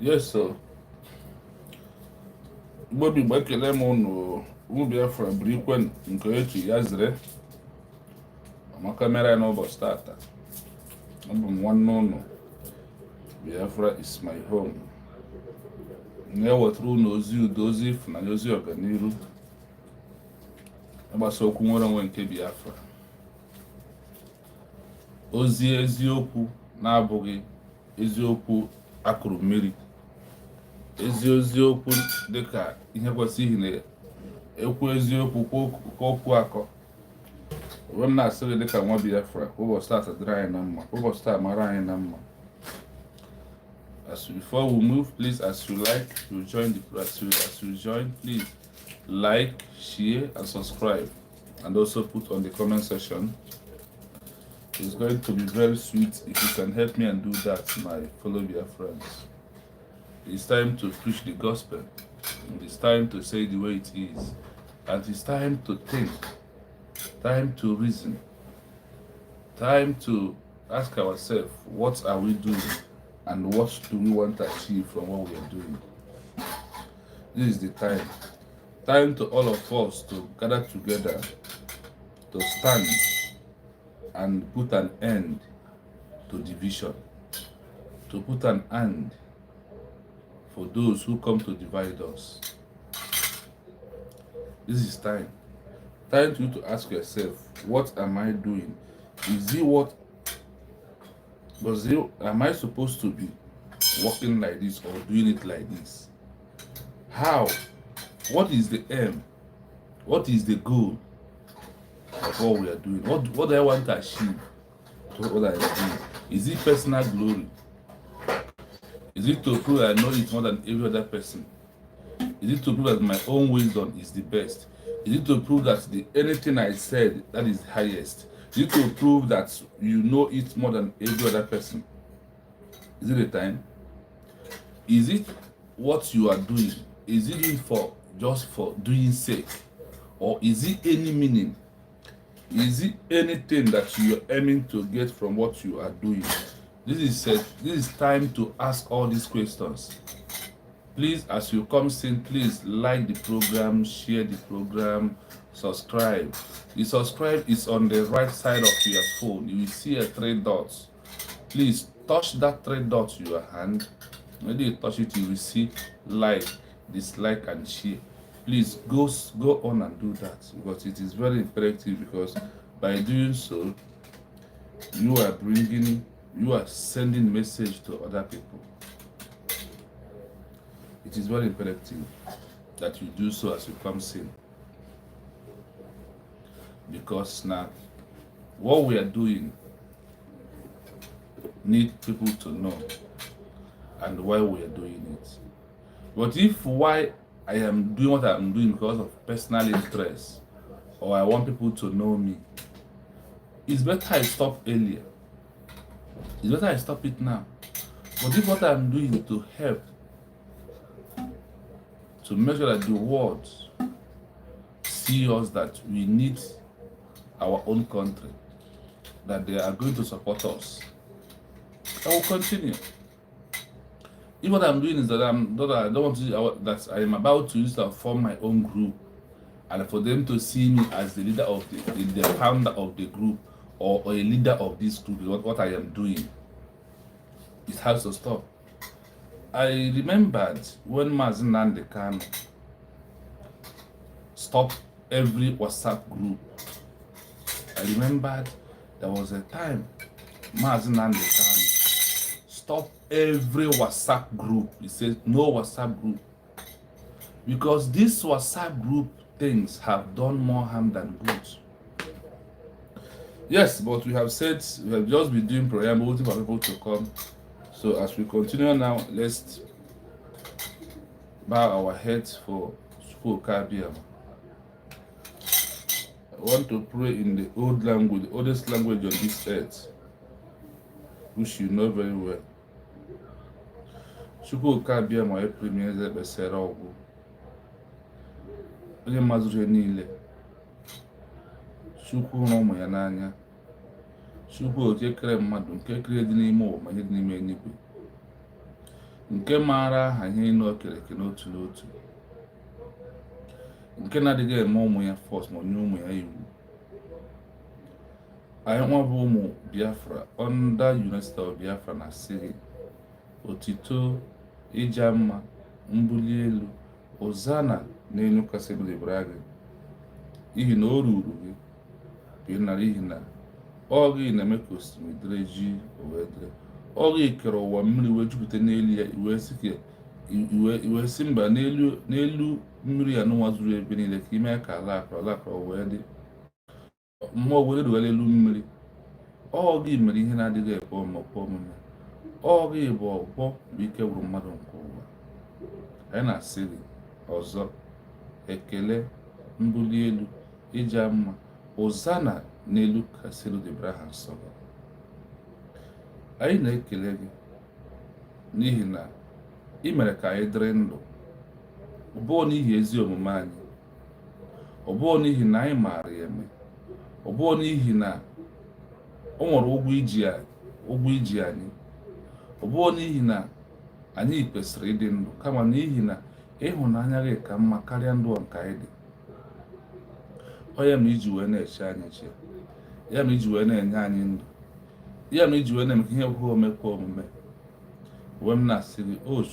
Yes, sir. Bobby Bakele Mono, BIAFRA Briquen, Nkoechi Yazre, my camera no but starter. Number one no. BIAFRA is my home. Never through Nozu, Dozif, Nayozi Organiru. About so Kumora when BIAFRA. Ozi Ezioku, Nabogi, Ezioku, Akurumiri. Eziokwu dịka ihe kwesịrị na ekwu eziokwu okwu akọ when na-asị gị dịka nwa Biafra ụbọchị taa dịrị anyị na mma ụbọchị taa mara anyị na mma. Before we move, please, as you join, please like, share and subscribe, and also put on the comment section. It's going to be very sweet if you can help me and do that, my fellow Biafrans. It's time to preach the gospel. It's time to say the way it is. And it's time to think. Time to reason. Time to ask ourselves, what are we doing? And what do we want to achieve from what we are doing? This is the time. Time to all of us to gather together, to stand and put an end to division. To put an end for those who come to divide us. This is time. Time for you to ask yourself, what am I doing? Am I supposed to be working like this or doing it like this? How? What is the aim? What is the goal of what we are doing? What do I want to achieve to what I am doing? Is it personal glory? Is it to prove I know it more than every other person? Is it to prove that my own wisdom is the best? Is it to prove that anything I said that is highest? Is it to prove that you know it more than every other person? Is it the time? Is it what you are doing? Is it just for doing sake? Or is it any meaning? Is it anything that you are aiming to get from what you are doing? This is time to ask all these questions. Please, as you come in, please like the program, share the program, subscribe. The subscribe is on the right side of your phone. You will see 3 dots. Please touch that 3 dots in your hand. When you touch it, you will see like, dislike, and share. Please go on and do that, because it is very imperative, because by doing so, you are sending message to other people. It is very imperative that you do so as you come in. Because now, what we are doing need people to know and why we are doing it. But if why I am doing what I am doing because of personal interest, or I want people to know me, it's better I stop earlier. It's better I stop it now. But if what I'm doing to help, to make sure that the world see us, that we need our own country, that they are going to support us, I will continue. If what I'm doing is that I don't want to, that I am about to use to form my own group, and for them to see me as the leader of the founder of the group, or a leader of this group, what I am doing, it has to stop. I remembered when Mazin Nnamdi Kanu stopped every WhatsApp group. I remembered there was a time Mazin Nnamdi Kanu stopped every WhatsApp group. He said no WhatsApp group, because these WhatsApp group things have done more harm than good. Yes, but we have said we have just been doing prayer, waiting for people to come. So as we continue now, let's bow our heads for Chukwuka. I want to pray in the old language, the oldest language on this earth, which you know very well. Chukwuka my premier besera ogu. Onye mazuru niile. Chukwu hụrụ ụmụ ya n'anya. Chukwu oke kere mmadụ, nke kere dị n'ime ụwa ma ihe dị n'ime eluigwe. nke maara aha ihe ịnụ okereke n'otu n'otu, nke na-adịghị eme ụmụ ya fọs ma nye ụmụ ya iwu. Anyị nwa bụ ụmụ Biafra under University of Biafra na-asị gị otito, ịja mma, mbuli elu, ụzana n'elu kasị ebelebara gị, ihi na o ruru gị bụ ịnara, ihi na ọ gị na-eme ka osimiri dịrị ji wee dịrị. Ọ gị kere ụwa mmiri wee jupụta n'elu ya, iwe si mba n'elu mmiri ya n'ụwa zuru ebe niile ka ime ka ala akọrọ wee dị, mmụọ were rugara elu mmiri. Ọ gị mere ihe na-adịghị ekwe omume. Ọ gị bụ ọgbọ bụ ike gwụrụ mmadụ nke ụwa. Anyị na-asị gị ọzọ ekele, mbuli elu, ịja mma, ụzana n'elu kasị ebelebara ha nsọ gị. Anyị na-ekele gị n'ihi na ị mere ka anyị dịrị ndụ, ọ bụghị n'ihi ezi omume anyị, ọ bụghị n'ihi na anyị maara ya eme, ọ bụghị n'ihi na o nwere ụgwọ iji anyị, ọ bụghị n'ihi na anyị kwesịrị ịdị ndụ, kama n'ihi na ịhụnanya gị ka mma karịa ndụ nke anyị dị. Ọ ya ma iji wee na-eche anyị eche, ya ma iji wee na-enye anyị ndụ, ya ma iji wee na-eme ka ihe kwuo omekwa omume. Wee m na-asị gị o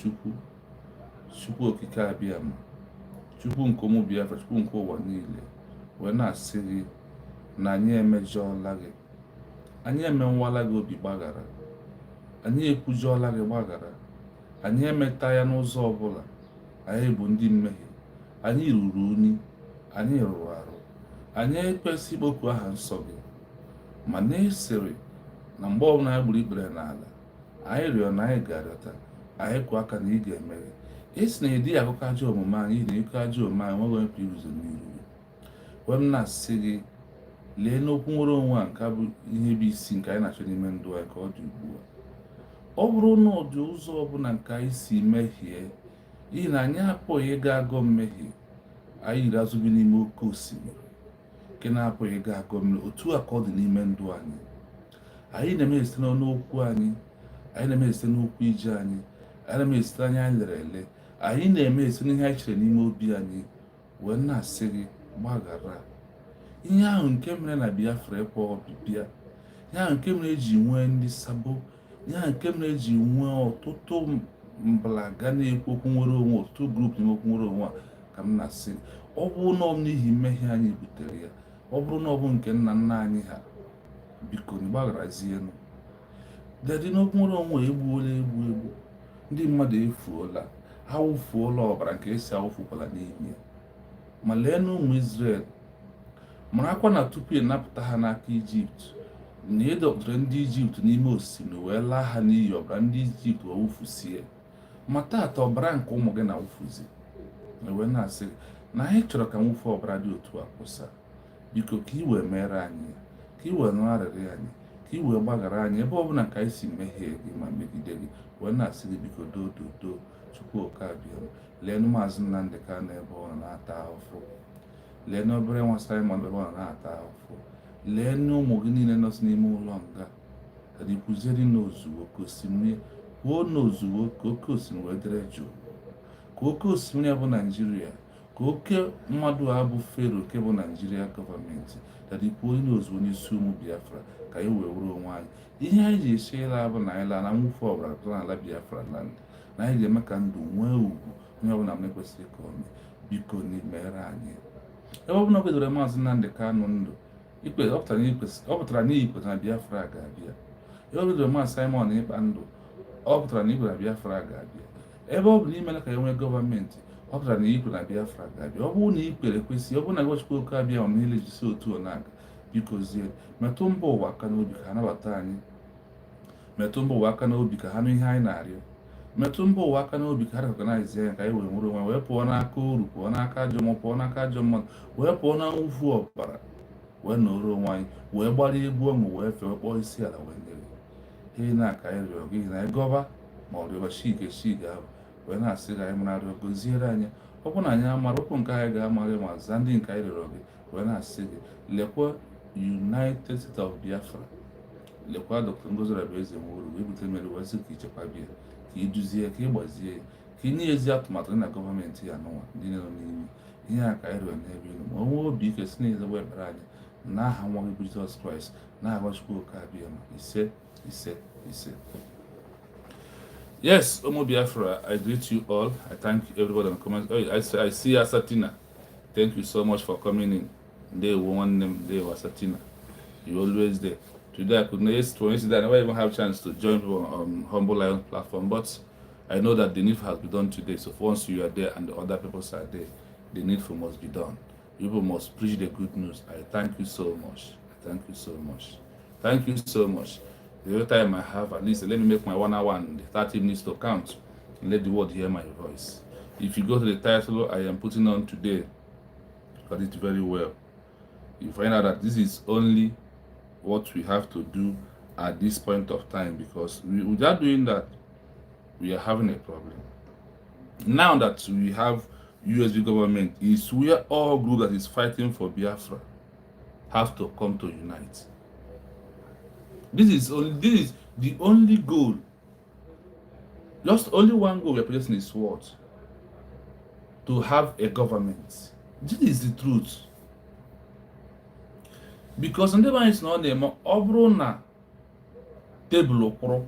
Chukwu okike abịa ma Chukwu nke ụmụ Biafra, Chukwu nke ụwa niile, wee na-asị gị na anyị emejọọla gị, anyị emenwala gị obi gbaghara, anyị ekwujọọla gị gbaghara, anyị emeta ya n'ụzọ ọbụla. Anyị bụ ndị mmehie, anyị ruru unyi, anyị rụrụ arụ, anyị ekwesịghị ikpoku aha nsọ gị, ma na-esere na mgbe ọbụla anyị gburu ikpere n'ala, anyị rịọ na anyị ga-arịọta, anyị kwụ aka na ị ga-emere. Esi na ịdị akụkọ ajọ omume anyị na ịkọ ajọ omume anyị nweghị mkpa iruzo n'iru gị. Wee m na-asị gị lee n'okwu nwere onwe a nke bụ ihe bụ isi nke anyị na-achọ n'ime ndụ anyị ka ọ dị ugbu a. Ọ bụrụ na ọ dị ụzọ ọbụla nke anyị si mehie, n'ihi na anyị apụghị ịga agọ mmehie, anyị yiri azụ bi n'ime oke osimiri nke na-apụghị ịga agọ mmiri. Otu a ka ọ dị n'ime ndụ anyị. Anyị na-eme site n'okwu anyị, anyị na-eme site n'okwu ije anyị, anyị na-eme site anya anyị lere ele, anyị na-eme site n'ihe anyị chere n'ime obi anyị. Wee na-asị gị gbaghara ihe ahụ nke mere na Biafra ekwe ọbịbịa, ihe ahụ nke mere eji nwee ndị sabo, ihe ahụ nke mere eji nwee ọtụtụ mbalaga na-ekwu okwu nwere onwe, ọtụtụ grupu na-ekwu nwere onwe a. Ka m na-asị ọ bụrụ na ọ bụ n'ihi mmehie anyị butere ya, ọ bụrụ na ọ bụ nke nna nna anyị ha, biko gbagharazienụ. Dadị n'okwu nwere onwe egbuola egbu, ndị mmadụ efuola, ha wụfuola ọbara nke esi awụfukwala n'ime ya. Ma lee na ụmụ Izrel, marakwa na tupu ịnapụta ha n'aka Ijipt, na ịdọtara ndị Ijipt n'ime osimiri wee laa ha n'iyi, ọbara ndị Ijipt wawụfusie. Ma taata ọbara nke ụmụ gị na-awụfuzi. Wee na-asị na anyị chọrọ ka mwụfu ọbara dị otu a kwụsa. Biko ka i wee mere anyị, ka i wee nụ arịrị anyị, ka i wee gbaghara anyị ebe ọbụla nke anyị si mehie gị ma megide gị. Wee na-asị gị biko doo Chukwu oke abịa. Lee Maazị Nnamdị Kanụ ebe ọ na-ata ahụhụ, lee n'obere nwa Simon ebe ọ na-ata ahụhụ, lee n'ụmụ gị niile nọ n'ime ụlọ nga. Ka dị kụzieri n'ozugbo ka osimiri kwuo n'ozugbo ka oke osimiri wee dịrị jụụ, ka oke osimiri a bụ Naijiria, ka oke mmadụ a bụ Fero nke bụ Naijiria gọọmenti, ka dị kwuo n'ozugbo n'isi ụmụ Biafra ka anyị wee were onwe anyị. Ihe anyị ji esi ịla bụ na anyị laa na mwụfu ọbara pụta n'ala Biafra land, na anyị ga-eme ka ndụ nwee ugwu onye ọbụla m na-ekwesịrị ka ọ mee. Biko mere anyị. Ebe ọbụla kwedoro Maazị Nnamdị Kanụ ndụ, ọ pụtara n'ihi ikpe na Biafra ga-abịa. Ebe ọ kwedoro Maazị Simon ịkpa ndụ, ọ pụtara na ikpe na Biafra ga-abịa. Ebe ọ bụ na imela ka e nwee gọọmenti, ọ pụtara na ikpe na Biafra ga-abịa. Ọ bụrụ na ikpere kwesị, ọ bụrụ na Chukwu oke abịa ma niile jisi otu ọ na-aga, biko zie metụ mba ụwa aka n'obi ka ha nabata anyị, metụ mba ụwa aka n'obi ka ha nụ ihe anyị na-arịọ, metụ mba ụwa aka n'obi ka ha rekọnaizi anya ka anyị wee nwere onwe, wee pụọ n'aka oru, pụọ n'aka ajọ mmụọ, pụọ n'aka ajọ mmadụ, wee pụọ na mwụfu ọbara, wee nọrọ onwe anyị, wee gbara egwu ọṅụ, wee fee, wee kpọọ isi ala, wee nyere ihe na-aka anyị rịọ gị na anyị gọba ma ọ rịọba shiga ahụ. Wee na-asị gị anyị mara arịọ goziere anyị. Ọ bụ na anyị amara okwu nke anyị ga-amarị ma zaa ndị nke anyị rịọrọ gị. Wee na-asị gị lekwa United States of Biafra, lekwa Dr. Ngozi Obieze Nworu wee bute mmeri wee sị ka ichekwa bịa, ka iduzie ka ịgbazie ka inye ezi atụmatụ na gọọmenti ya n'ụwa ndị nọ n'ime ihe a ka anyị rịọ n'ebe elu ma onwe obi ike si n'ezigbo ekpere anyị n'aha nwa gị bụ Jizọs Kraịst n'aha Chukwu oke abịa ma ise ise ise. Yes, Omo Biafra, I greet you all. I thank everybody in the comments. Oh, I see Asatina. Thank you so much for coming in. They won them. They were Asatina. You always there. Today I could not. I never even have a chance to join on Humble Lion platform, but I know that the need has been done today. So once you are there and the other people are there, the needful must be done. People must preach the good news. I thank you so much. Thank you so much. Thank you so much. The other time I have, at least let me make my 1 hour and 30 minutes to count and let the world hear my voice. If you go to the title I am putting on today, got it very well, you find out that this is only what we have to do at this point of time, because without doing that, we are having a problem. Now that we have USB government, is where all group that is fighting for Biafra have to come to unite. This is the only goal. Just only one goal we are producing is what? To have a government. This is the truth. Because ndị anyị si na ọ na-eme ọ bụrụ na tebụl kwụrụ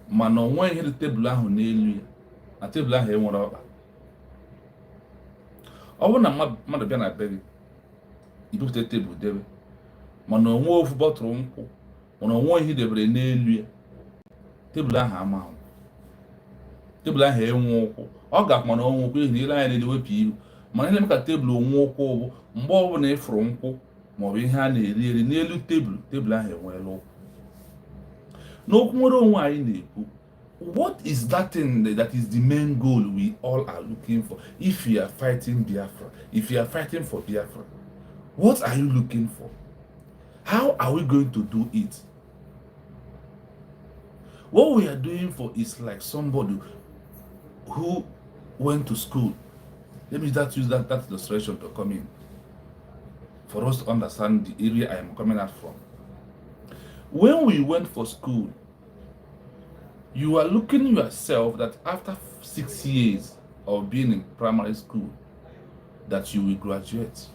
mana onwe ihe dị tebụl ahụ n'elu ya na tebụl ahụ enwere ọkpa. Ọ bụrụ na mmadụ bịa na be gị ibupụta tebụl debe mana onwe ofu bọtụrụ nkwụ mana onwe ihe debere n'elu ya, tebụl ahụ ama ahụ, tebụl ahụ enwe ụkwụ. Ọ ga-akwa na onwe ụkwụ ihe na ile anya na-ewepụ ihu, mana ihe na-eme ka tebụl onwe ụkwụ bụ mgbe ọ bụla ịfụrụ nkwụ maọbụ ihe a na-eri eri n'elu tebụl ahụ enweela ụkwụ. N'okwu nwere onwe anyị na-ekwu, what is that thing that is the main goal we all are looking for? If you are fighting Biafra, if you are fighting for Biafra, what are you looking for? How are we going to do it? What we are doing for is like somebody who went to school. Let me just use that illustration to come in for us to understand the area I am coming out from. When we went for school, you are looking yourself that after 6 years of being in primary school, that you will graduate.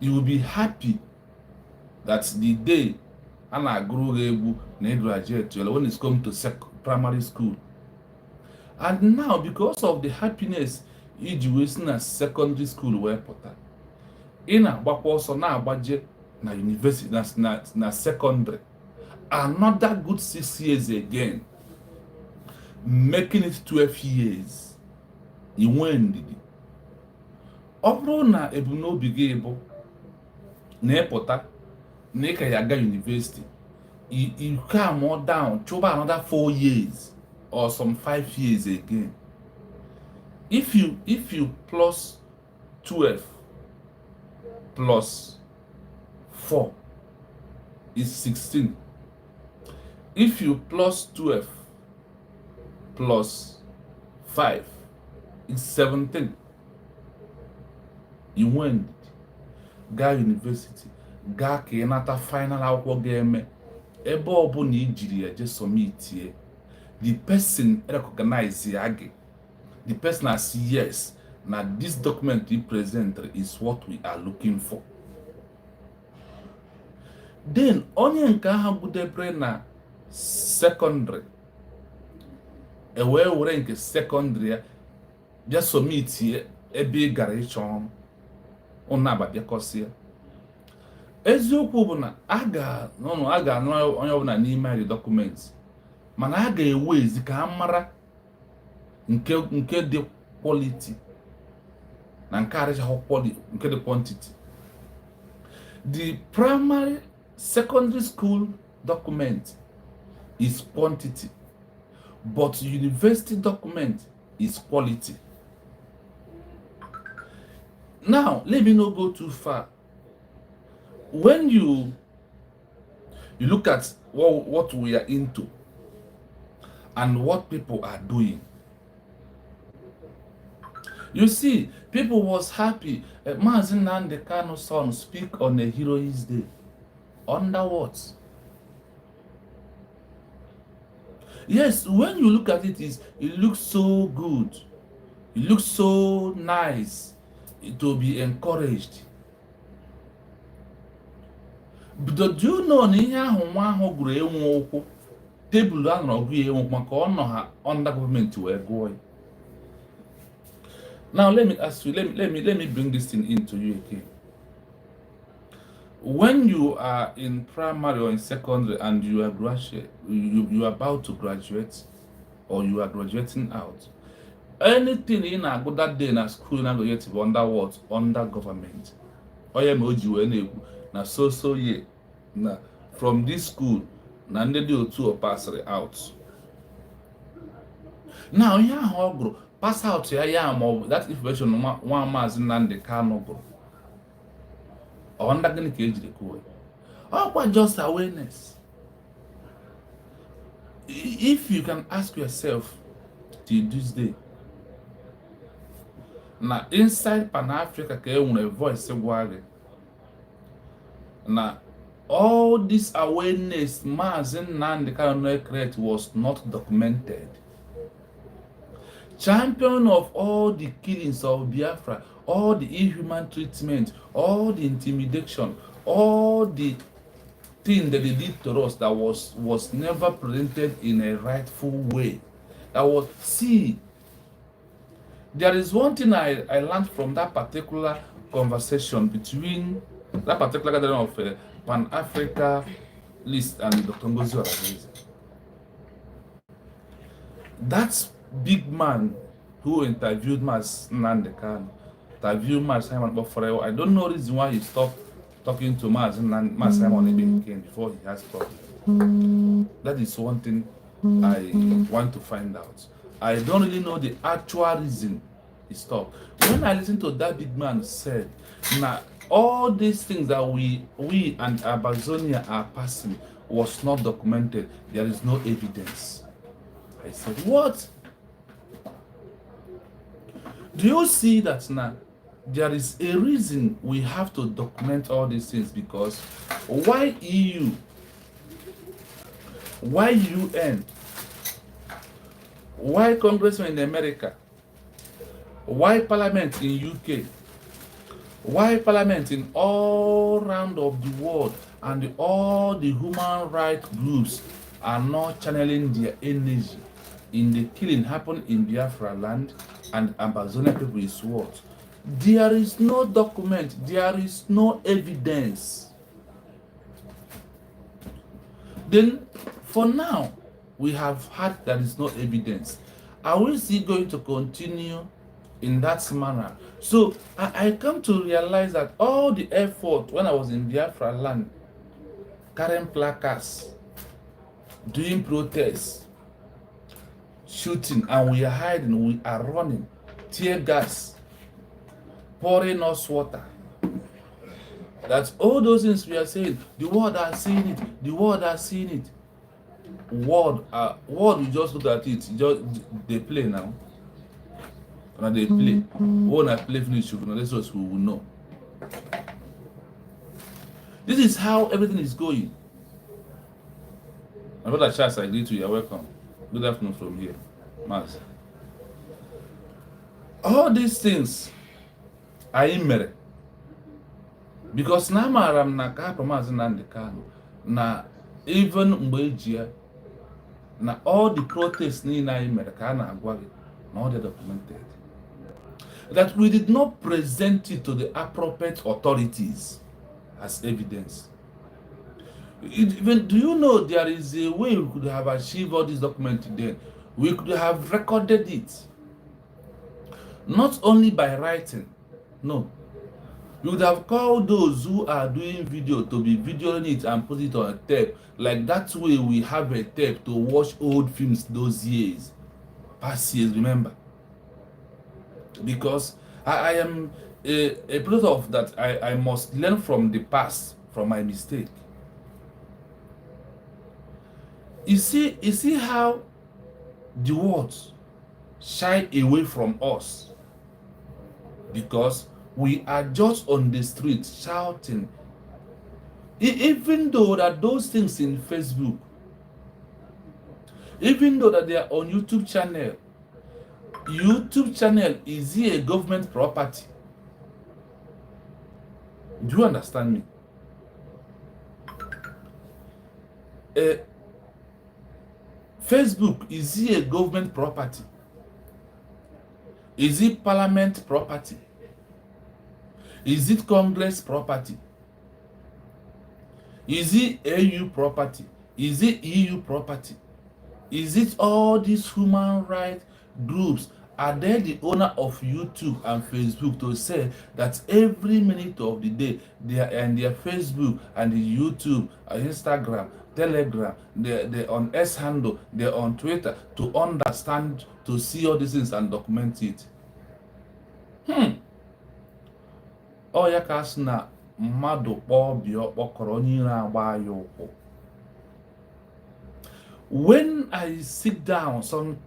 You will be happy that the day Anna grew able to graduate when it's come to primary school. And now, because of the happiness you wasting at secondary school where pota, in a also now budget na university na secondary, another good 6 years again, making it 12 years. You win it. Obro na ebuno bigebo na pota na yaga university, you come more down, choba another 4 years or some 5 years again. If you plus 12 plus 4 is 16. If you plus 12 plus 5 is 17. You win. Ga university, ga ka ịnata final akwụkwọ ga-eme ebe ọ bụ na ijiri ya je submit ye, the person recognize ya gị, the person has yes, na this document you present is what we are looking for. Then onye nke ahụ budebere na secondary were nke secondary ya bịa submit ye ebe ị gara ịchọ ọrụ ụnababịakọsịa. Eziokwu bụ na a ga-anụ onye ọbụla n'ime anyị documents, mana a ga-ewe ezi ka a mara nke dị quality na nke arịchahụ quality, nke dị quantity. The primary secondary school document is quantity, but university document is quality. Now, let me not go too far. When you look at what we are into and what people are doing, you see, people was happy. Mazi Nnamdi Kanu's son speak on a Heroes Day. Under what? Yes, when you look at it, it looks so good. It looks so nice to be encouraged. But do you know na ihe ahụ nwa ahụ gụrụ enwe ụkwụ tebụl a nọrọ gụ enwe maka ọ nọ ha under government wee gụọ ya. Now let me ask you, let me bring this thing into you again. When you are in primary or in secondary and you are you are about to graduate or you are graduating out, anything in a good that day in a school na go yet under what? Under government. Oya me oji we na-ekwu na so ye na from this school na ndị dị otu o pass out. Now ihe ahụ ọ gụrụ pass out ya ma that information nwa Maazị Nnamdi Kanu gụrụ. Under gịnị ka ejiri kwuo? Ọkwa just awareness. If you can ask yourself till this day, na inside Pan-Africa ka enwere voice gwa gị na all this awareness Maazị Nnamdi Kanu create was not documented. Champion of all the killings of Biafra, all the inhuman treatment, all the intimidation, all the thing that they did to us that was never presented in a rightful way. That was, see, there is one thing I learned from that particular conversation between that particular gathering of Pan-Africa list and Dr. Ngozi Orazeze. That's big man who interviewed Maazị Nnamdi Kanu, interviewed Maazị Simon Bofore. I don't know the reason why he stopped talking to Maazị Simon again before he has problems. That is one thing I want to find out. I don't really know the actual reason he stopped. When I listened to that big man said, now all these things that we and Abazonia are passing was not documented. There is no evidence. I said, what? Do you see that now? There is a reason we have to document all these things, because why EU? Why UN? Why congressmen in America? Why parliament in UK? Why parliament in all round of the world and all the human rights groups are not channeling their energy in the killing happened in Biafra land and Amazonian people is what? There is no document, there is no evidence. Then, for now, we have had there is no evidence. Are we still going to continue in that manner? So, I come to realize that all the effort when I was in Biafra land, carrying placards, doing protests, shooting, and we are hiding, we are running, tear gas, pouring us water. That's all those things we are saying. The world are seeing it. The world are seeing it. World, you just look at it. Just they play now. And they play. When I play finish, that's what we will know. This is how everything is going. My brother Charles, I greet you. You're welcome. Good afternoon from here, Master. All these things are in because na maram na ka Maazị Nnamdi Kanu na even mgbe na all the protests niile anyị mere ka a na-agwa gị na all they documented, that we did not present it to the appropriate authorities as evidence. Even, do you know there is a way we could have achieved all these documents then? We could have recorded it, not only by writing, no. We would have called those who are doing video to be videoing it and put it on a tape. Like that way we have a tape to watch old films those years, past years, remember? Because I am a product of that. I must learn from the past, from my mistake. You see how the words shy away from us because we are just on the street shouting. Even though that those things in Facebook, Even though that they are on YouTube channel, is a government property. Do you understand me? Facebook, is it a government property? Is it parliament property? Is it Congress property? Is it AU property? Is it EU property? Is it all these human rights groups? Are they the owner of YouTube and Facebook to say that every minute of the day they are on their Facebook and the YouTube, Instagram, Telegram, they're on S handle, they're on Twitter to understand, to see all these things and document it? Oh, ya ka sị na mmadụ kpọọ bịa ọkpọkọrọ onye ire agba ya ụkwụ. When I sit down some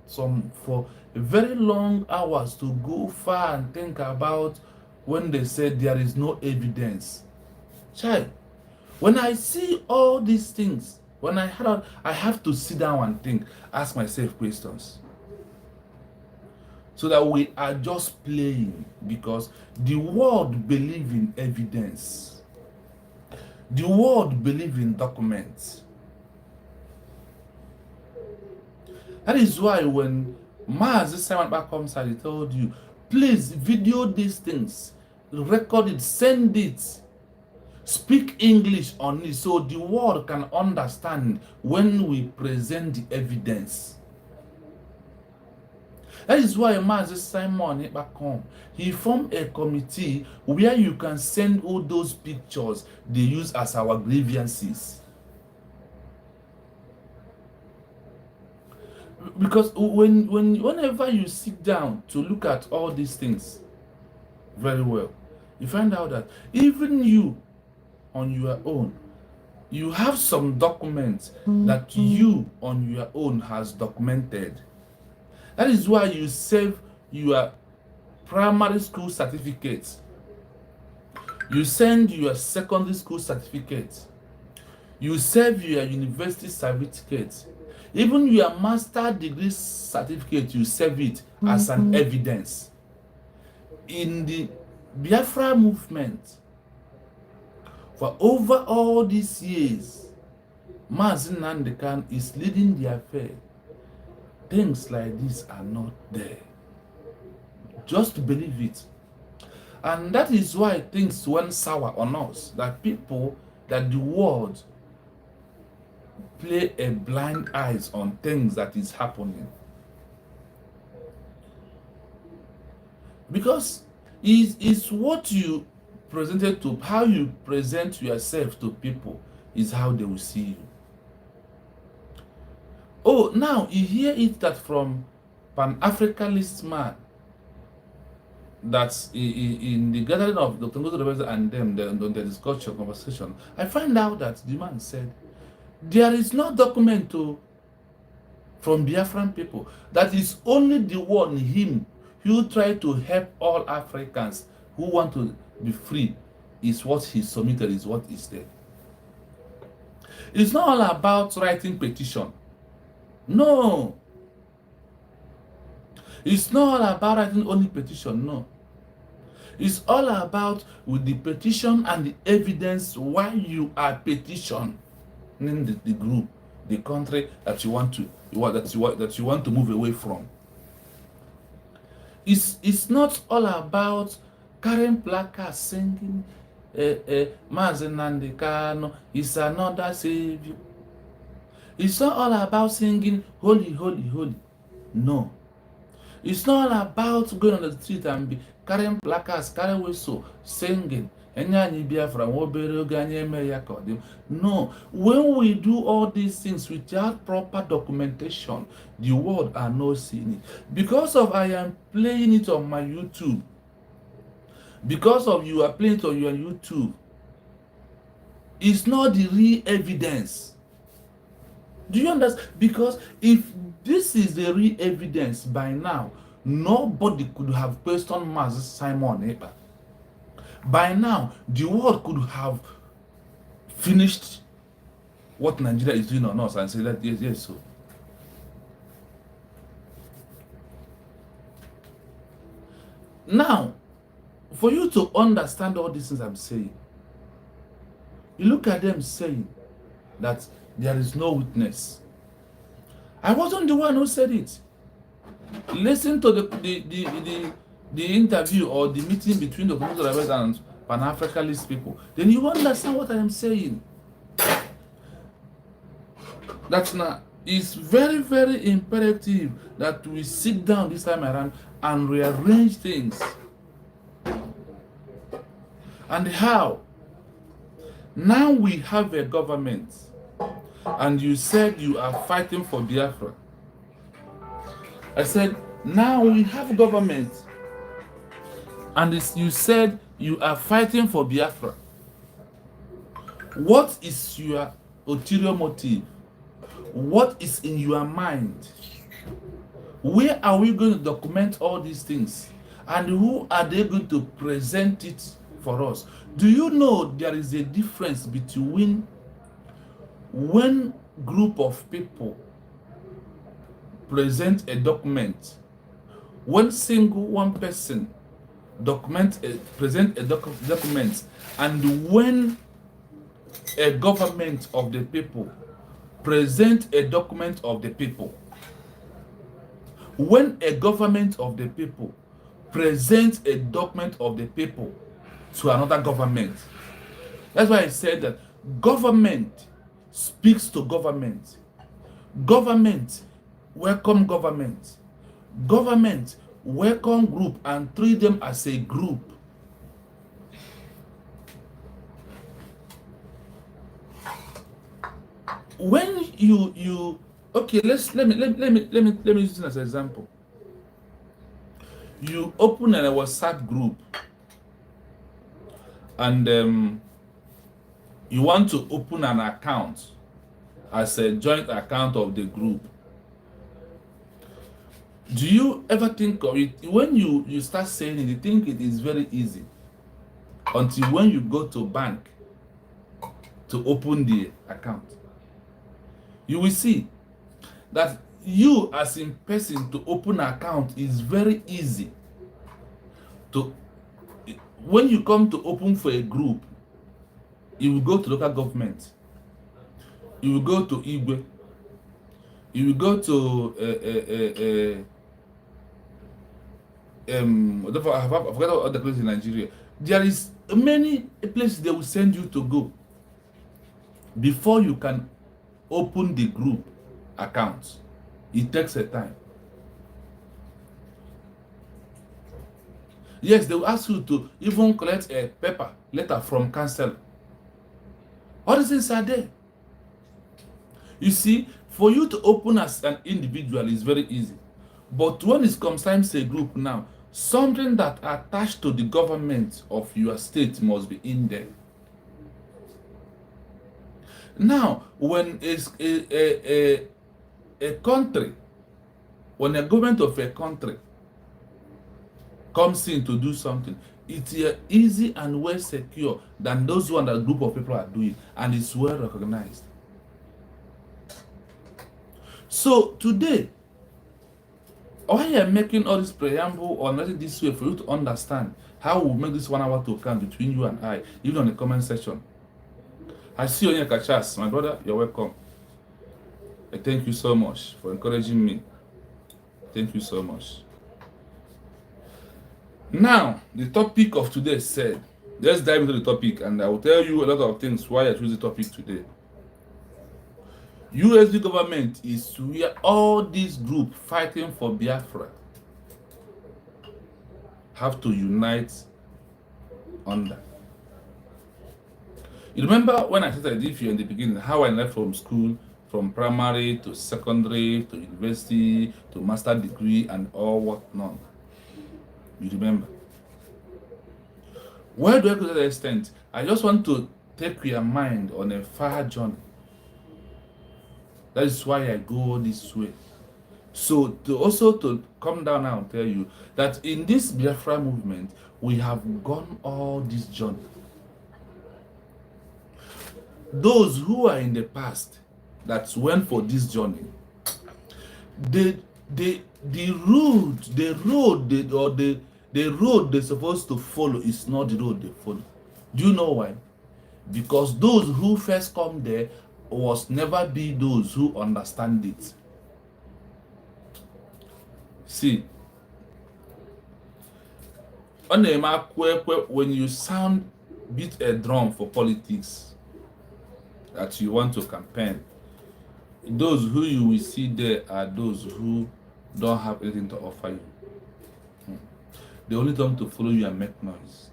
for very long hours to go far and think about when they said there is no evidence, child, when I see all these things, when I have to sit down and think, ask myself questions. So that we are just playing, because the world believes in evidence. The world believes in documents. That is why when Mazi Simon back comes and he told you, please video these things, record it, send it, speak English on it so the world can understand when we present the evidence. That is why Mazi Simon back home, he formed a committee where you can send all those pictures they use as our grievances. Because whenever you sit down to look at all these things very well, you find out that even you on your own, you have some documents that you on your own has documented. That is why you save your primary school certificates, you send your secondary school certificates, you save your university certificates, even your master degree certificate, you save it as an evidence. In the Biafra movement, for over all these years, Mazi Nnamdi Kanu is leading the affair. Things like this are not there. Just believe it. And that is why things went sour on us. That the world play a blind eyes on things that is happening. Because it's what you presented to, how you present yourself to people is how they will see you. Oh, now you hear it that from Pan-Africanist man, that's in the gathering of Dr. Ngozi and them, the discussion, conversation, I find out that the man said, there is no document from Biafran people. That is only the one him who try to help all Africans who want to be free is what he submitted, is what is there. It's not all about writing petition. No. It's not all about writing only petition, no. It's all about with the petition and the evidence why you are petitioning the group, the country that you want to move away from. It's not all about carrying placards singing Mazi Nnamdi Kanu is another savior. It's not all about singing holy, holy, holy. No. It's not all about going on the street and be carrying placards, carrying whistle, singing. No. When we do all these things without proper documentation, the world are not seeing it. Because of I am playing it on my YouTube, because of you are playing it on your YouTube, it's not the real evidence. Do you understand? Because if this is the real evidence by now, nobody could have questioned Mazi Simon. By now, the world could have finished what Nigeria is doing on us and say that yes, so. Now, for you to understand all these things I'm saying, you look at them saying that there is no witness. I wasn't the one who said it. Listen to the interview or the meeting between the Congress and Pan-Africanist people. Then you understand what I am saying. That's now, it's very, very imperative that we sit down this time around and rearrange things. And how? Now we have a government, and you said you are fighting for Biafra. I said, now we have government, and you said you are fighting for Biafra. What is your ulterior motive? What is in your mind? Where are we going to document all these things? And who are they going to present it for us? Do you know there is a difference between when group of people present a document, when one person present a document, and when a government of the people present a document of the people? When a government of the people presents a document of the people to another government, that's why I said that government speaks to government. Government welcome government. Government welcome group and treat them as a group. When you okay, let me use this as an example. You open a WhatsApp group and you want to open an account as a joint account of the group. Do you ever think of it? When you start saying it, you think it is very easy until when you go to bank to open the account. You will see that you as in person to open an account is very easy. When you come to open for a group, you will go to local government, you will go to Igwe, you will go to I forgot all the places in Nigeria. There is many places they will send you to go before you can open the group account. It takes a time. Yes, they will ask you to even collect a paper letter from council. All these things are there. You see, for you to open as an individual is very easy. But when it comes a group now, something that attached to the government of your state must be in there. Now, when a country, when a government of a country comes in to do something, it's easy and well secure than those one that a group of people are doing, and it's well recognized. So today, why I am making all this preamble or making this way for you to understand how we'll make this 1 hour to count between you and I, even on the comment section. I see you on your Kachas, my brother, you're welcome. I thank you so much for encouraging me. Thank you so much. Now, the topic of today said, let's dive into the topic, and I will tell you a lot of things why I choose the topic today. USD government is where all these groups fighting for Biafra have to unite under. You remember when I started this in the beginning, how I left from school, from primary to secondary to university to master degree and all whatnot. You remember? Where do I go to that extent? I just want to take your mind on a far journey. That is why I go this way. So to come down now and tell you that in this Biafra movement, we have gone all this journey. Those who are in the past that went for this journey, the the road they're supposed to follow is not the road they follow. Do you know why? Because those who first come there was never be those who understand it. See, when you beat a drum for politics that you want to campaign, those who you will see there are those who don't have anything to offer you. They only come to follow you and make noise.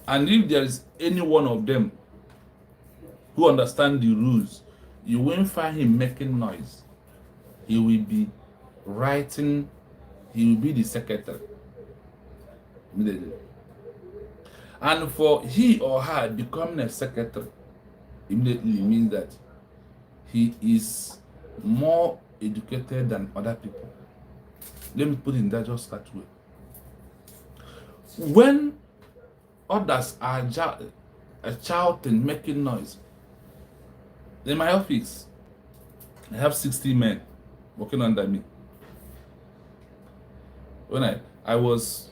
And if there is any one of them who understand the rules, you won't find him making noise. He will be writing, he will be the secretary. And for he or her becoming a secretary immediately means that he is more educated than other people. Let me put it in that just that way. When others are shouting, making noise, in my office, I have 60 men working under me. When I was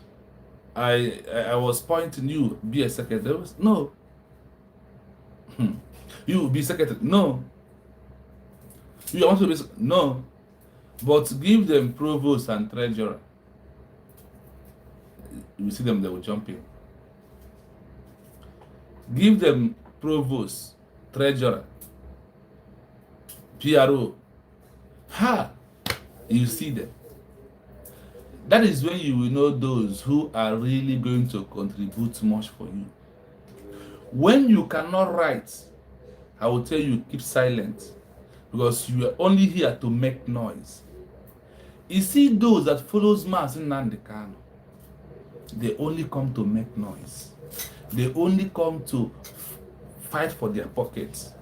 pointing, you be a secretary. No. You be secretary. No. You want to be no. But give them provost and treasurer. You see them, they will jump in. Give them provost, treasurer, PRO. You see them. That is when you will know those who are really going to contribute much for you. When you cannot write, I will tell you, keep silent, because you are only here to make noise. You see those that follows Mazi Nnamdi Kanu, they only come to make noise. They only come to fight for their pockets.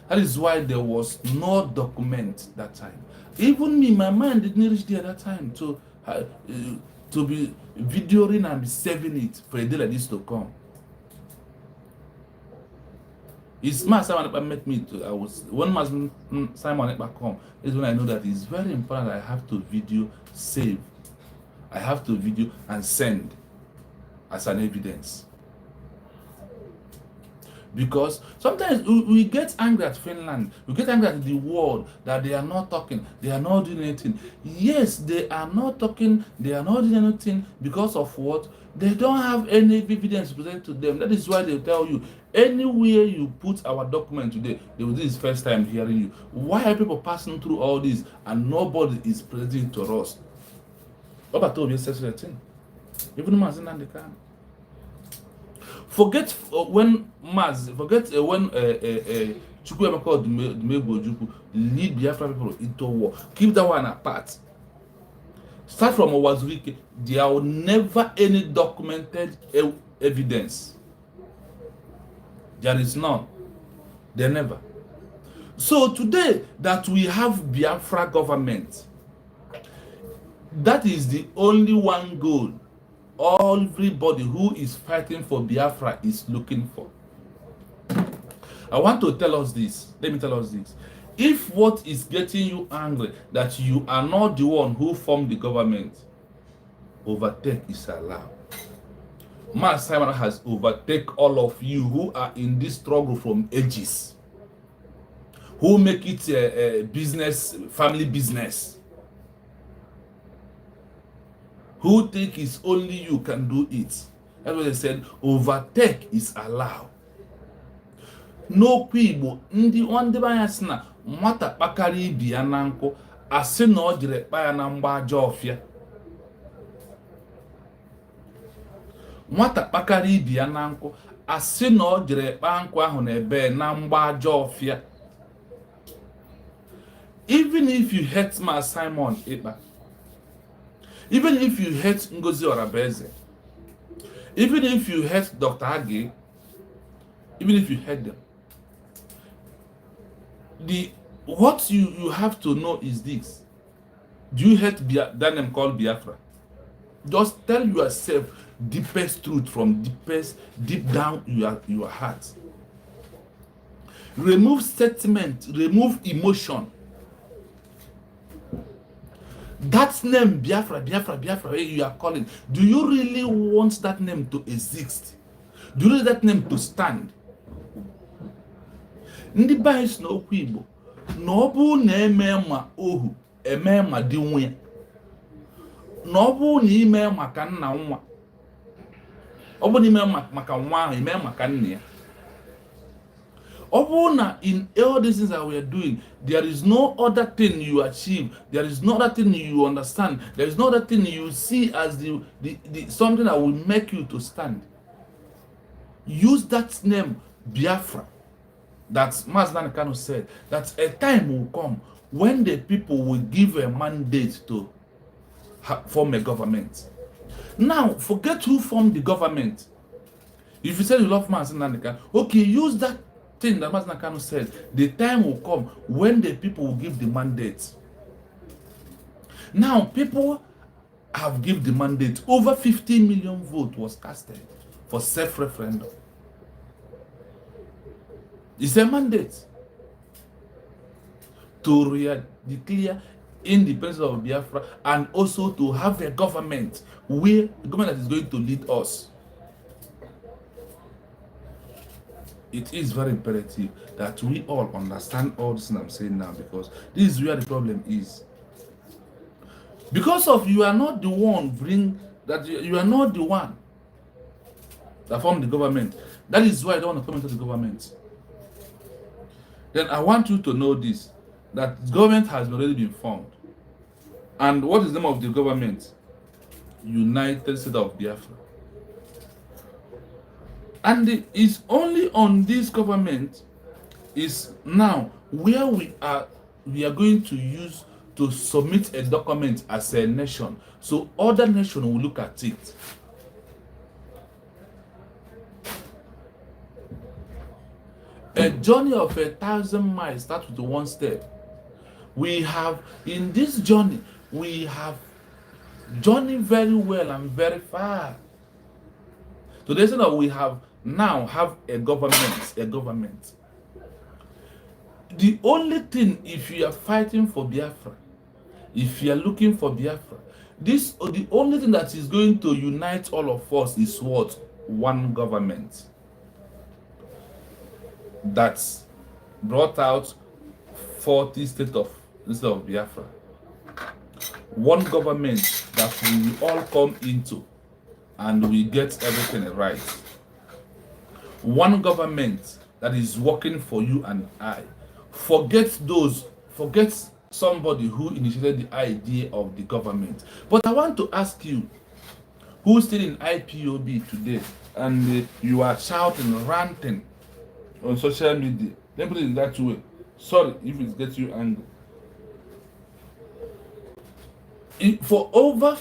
That is why there was no document that time. Even me, my mind didn't reach there that time to be videoing and be saving it for a day like this to come. It's Simon Ekpa met me to. When Simon Ekpa come, is when I know that it's very important that I have to video save. I have to video and send as an evidence. Because sometimes we get angry at Finland, we get angry at the world that they are not talking, they are not doing anything. Yes, they are not talking, they are not doing anything because of what? They don't have any evidence presented to them. That is why they tell you, anywhere you put our document today, they will do this first time hearing you. Why are people passing through all this and nobody is presenting to us? What about the thing? Even Mazi Nnamdi Kanu. Forget when Chukwuemeka Odumegwu lead Biafra people into war. Keep that one apart. Start from Owazurike. There are never any documented evidence. There is none. There never. So today that we have Biafra government, that is the only one goal everybody who is fighting for Biafra is looking for. I want to tell us this. Let me tell us this. If what is getting you angry that you are not the one who formed the government, overtake is allowed. Mazi Simon has overtaken all of you who are in this struggle from ages, who make it a business, family business, who think it's only you can do it. That's what they said, overtake is allowed. No people, ndi wande bayasna, mwata pakari biya nanko, asino jire baya namba jofia. Mwata pakari biya nanko, asino jire banko ahonebe namba jofia. Even if you hate my Simon Ekpa, even if you hate Ngozi Orabeze, even if you hate Dr. Age, even if you hate them, what you have to know is this. Do you hate that name called Biafra? Just tell yourself deepest truth from deep down your heart. Remove sentiment, remove emotion. That name, Biafra, Biafra, Biafra, you are calling, do you really want that name to exist? Do you want that name to stand? Ndị be si n'okwu Igbo na ọ bụ na eme ma ohu eme ma di nwe, na ọ bụ na ime maka nna nwa, ọ bụ na ime maka nwa ahụ eme maka nna ya. Ọ bụ na in all these things that we are doing, there is no other thing you achieve, there is no other thing you understand, there is no other thing you see as the something that will make you to stand. Use that name, Biafra. That Mazdan Kano said that a time will come when the people will give a mandate to form a government. Now, forget who formed the government. If you say you love Mazdan Kano, okay, use that thing that Mazdan Kano said. The time will come when the people will give the mandate. Now, people have given the mandate. Over 50 million votes was casted for self-referendum. It's a mandate to declare independence of Biafra and also to have a government where the government that is going to lead us. It is very imperative that we all understand all this I'm saying now, because this is where the problem is. Because of you are not the one you are not the one that formed the government. That is why I don't want to come into the government. Then I want you to know this, that government has already been formed. And what is the name of the government? United States of Biafra. And it's only on this government is now where we are going to use to submit a document as a nation. So other nations will look at it. A journey of 1,000 miles starts with one step. We have, in this journey, we have journeyed very well and very far. So they say that we have now have a government. The only thing, if you are fighting for Biafra, if you are looking for Biafra, the only thing that is going to unite all of us is what? One government. That's brought out 40 states of Biafra. One government that we will all come into and we get everything right. One government that is working for you and I. Forget somebody who initiated the idea of the government. But I want to ask you, who's still in IPOB today and you are shouting, ranting on social media? Let me put it in that way. Sorry if it gets you angry. For over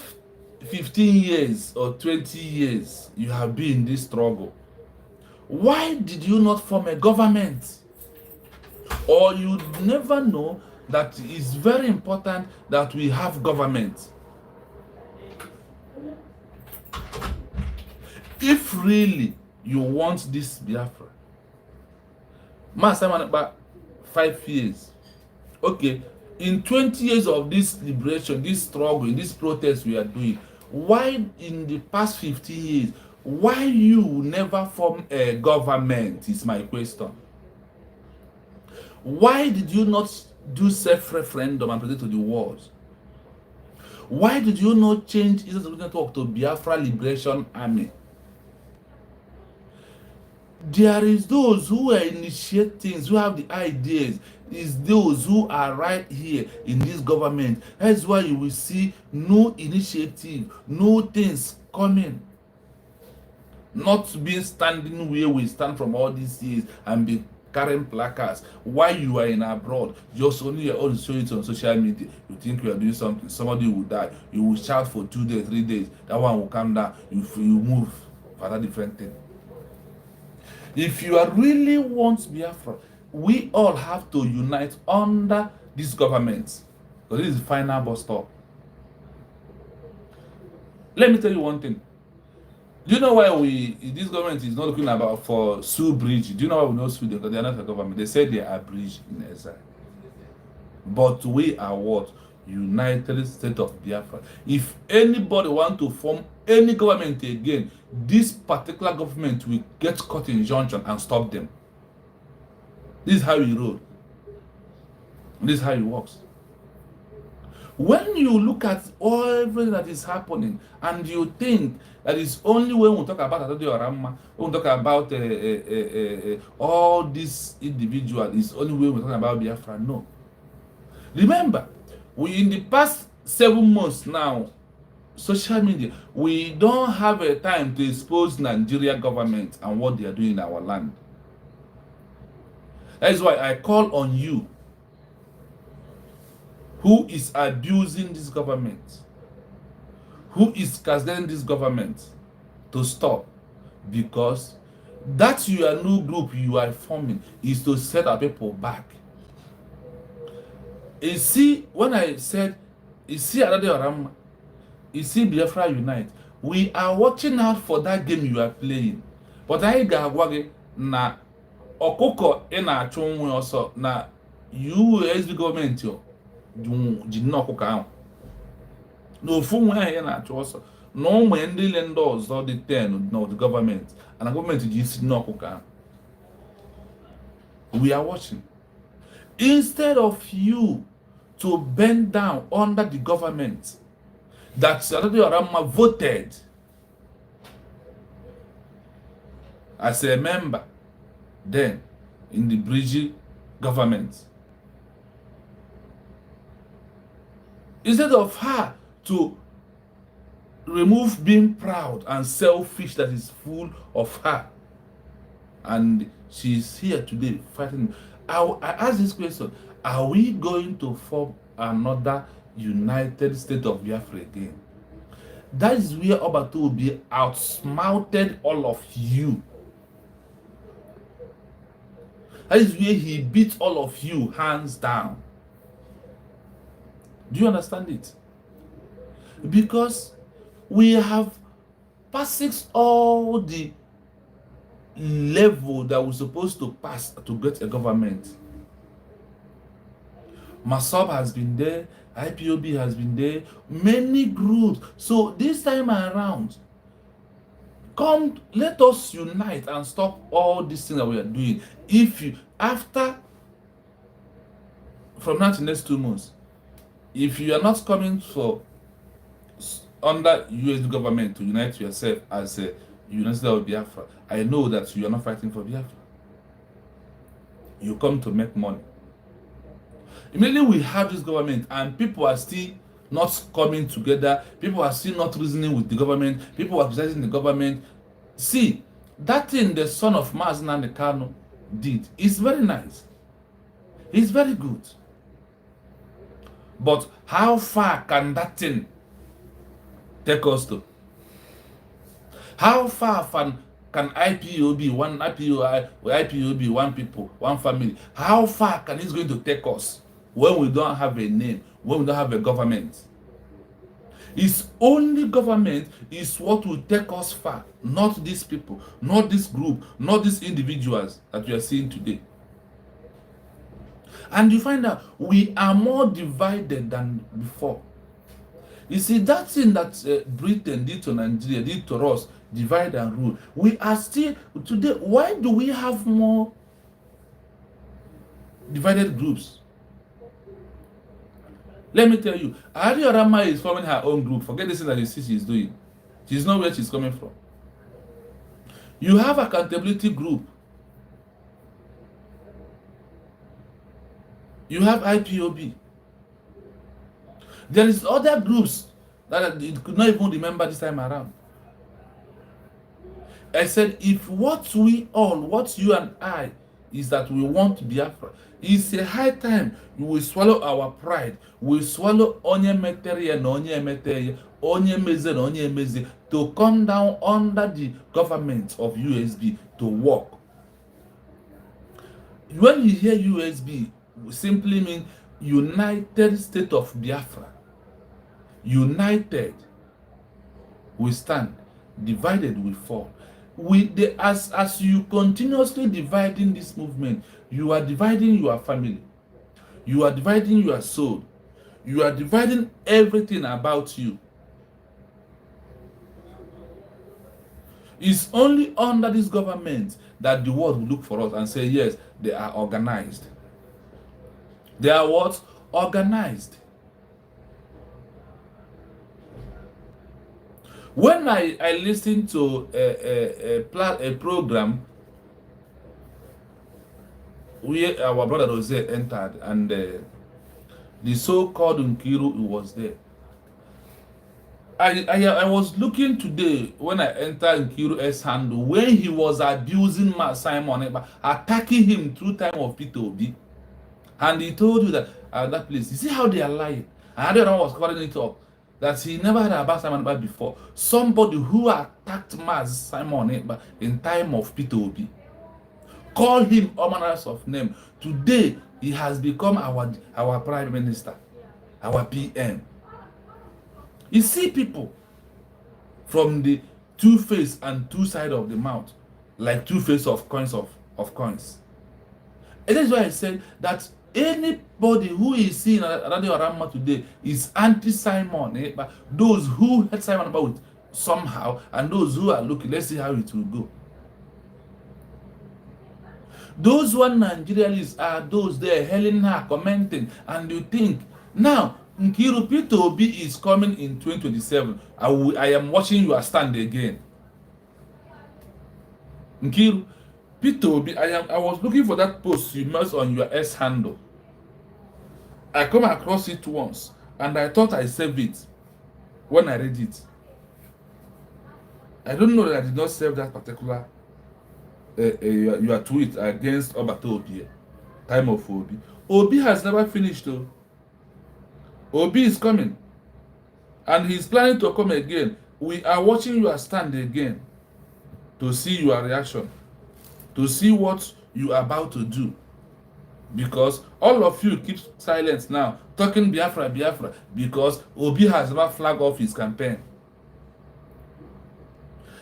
15 years or 20 years, you have been in this struggle. Why did you not form a government? Or you never know that it's very important that we have government? If really you want this Biafra, Master Man, about 5 years, okay, in 20 years of this liberation, this struggle, this protest we are doing, why in the past 50 years, why you never form a government is my question. Why did you not do self-referendum and present to the world? Why did you not change Israel's network to Biafra Liberation Army? There is those who are initiate things, who have the ideas, is those who are right here in this government. That's why you will see no initiative, no things coming. Not being standing where we stand from all these years and be carrying placards. While you are in abroad, just only your own show it on social media. You think you are doing something, somebody will die. You will shout for 2 days, 3 days. That one will come down. You move for that different thing. If you are really want Biafra, we all have to unite under this government. So this is the final bus stop. Let me tell you one thing. Do you know why this government is not looking about for Sue Bridge? Do you know why we know Sue? Because they are not a government. They say they are bridge in exile. But we are what? United States of Biafra. If anybody want to form any government again, this particular government will get caught in junction and stop them. This is how he roll. This is how it works. When you look at everything that is happening and you think that it's only when we talk about Adode Orama, when we talk about all these individuals, it's only when we're talking about Biafra. No. Remember, we in the past 7 months now, social media, we don't have a time to expose Nigeria government and what they are doing in our land. That is why I call on you who is abusing this government, who is castigating this government, to stop, because that your new group you are forming is to set our people back. You see, when I said, you see Adode Orama, you see Biafra Unite, we are watching out for that game you are playing. But I ga-agwa na ọkụkọ ị na-achụ nwe ọsọ na USB gọọmenti ji nnọkụkọ ahụ na ofu nwe ahụ ya na-achụ ọsọ na ụmụ ndị ile ndị ọzọ dị 10 na the gọọmenti and gọọmenti ji isi nnọkụkọ ahụ. We are watching. Instead of you to bend down under the government that Adode Orama voted as a member then in the Bridge government, instead of her to remove being proud and selfish that is full of her, and she's here today fighting. I ask this question: are we going to form another United States of Biafra again? That is where Obatu will be outsmarted all of you. That is where he beat all of you hands down. Do you understand it? Because we have passed all the level that we're supposed to pass to get a government. Masob has been there, IPOB has been there, many groups. So this time around, come, let us unite and stop all these things that we are doing. If you, after, from now to next 2 months, if you are not coming for under US government to unite yourself as a United States of Biafra, I know that you are not fighting for Biafra. You come to make money. Immediately we have this government and people are still not coming together, people are still not reasoning with the government, people are criticizing the government. See, that thing the son of Mazen Kano did is very nice. It's very good. But how far can that thing take us to? How far can IPOB, one IPOB, one people, one family, how far can it going to take us when we don't have a name, when we don't have a government? It's only government is what will take us far, not these people, not this group, not these individuals that we are seeing today. And you find out we are more divided than before. You see, that thing that Britain did to Nigeria, did to us, divide and rule. We are still, today, why do we have more divided groups? Let me tell you, Adode Orama is forming her own group. Forget this thing that you see she's doing. She's not where she's coming from. You have accountability group. You have IPOB. There is other groups that it could not even remember this time around. I said, if what we all, what you and I, is that we want Biafra, it's a high time we will swallow our pride. We will swallow onye metere na onye emetere, onye meze na onye emeze, to come down under the government of USB to work. When you hear USB, simply mean United States of Biafra. United we stand, divided we fall. As you continuously dividing this movement, you are dividing your family, you are dividing your soul, You are dividing everything about you. It's only under this government that the world will look for us and say, yes, they are organized. They are what? Organized. When I listen to a program where our brother Jose entered, and the so-called Nkiru was there. I was looking today when I entered Nkiru's handle when he was abusing Simon, attacking him through time of Peter Obi. And he told you that that place, you see how they are lying. And the other one was calling it up that he never heard about Simon before. Somebody who attacked Simon in time of Peter Obi. Call him all manners of name. Today, he has become our prime minister, our PM. You see people from the two face and two side of the mouth, like two face of coins of coins. And that's why I said that anybody who is seeing Radio Arama today is anti-Simon. But those who had Simon about somehow, and those who are looking, let's see how it will go. Those one Nigerians are those there hailing her, commenting, and you think now Nkiru Peter Obi is coming in 2027. I am watching you stand again. Nkiru Peter Obi, I was looking for that post you made on your S handle. I come across it once and I thought I saved it when I read it. I don't know that I did not save that particular your tweet against Obato Obi. Time of Obi. Obi has never finished though. Obi is coming. And he's planning to come again. We are watching you stand again to see your reaction, to see what you are about to do. Because all of you keep silent now, talking Biafra, Biafra, because Obi has never flagged off his campaign.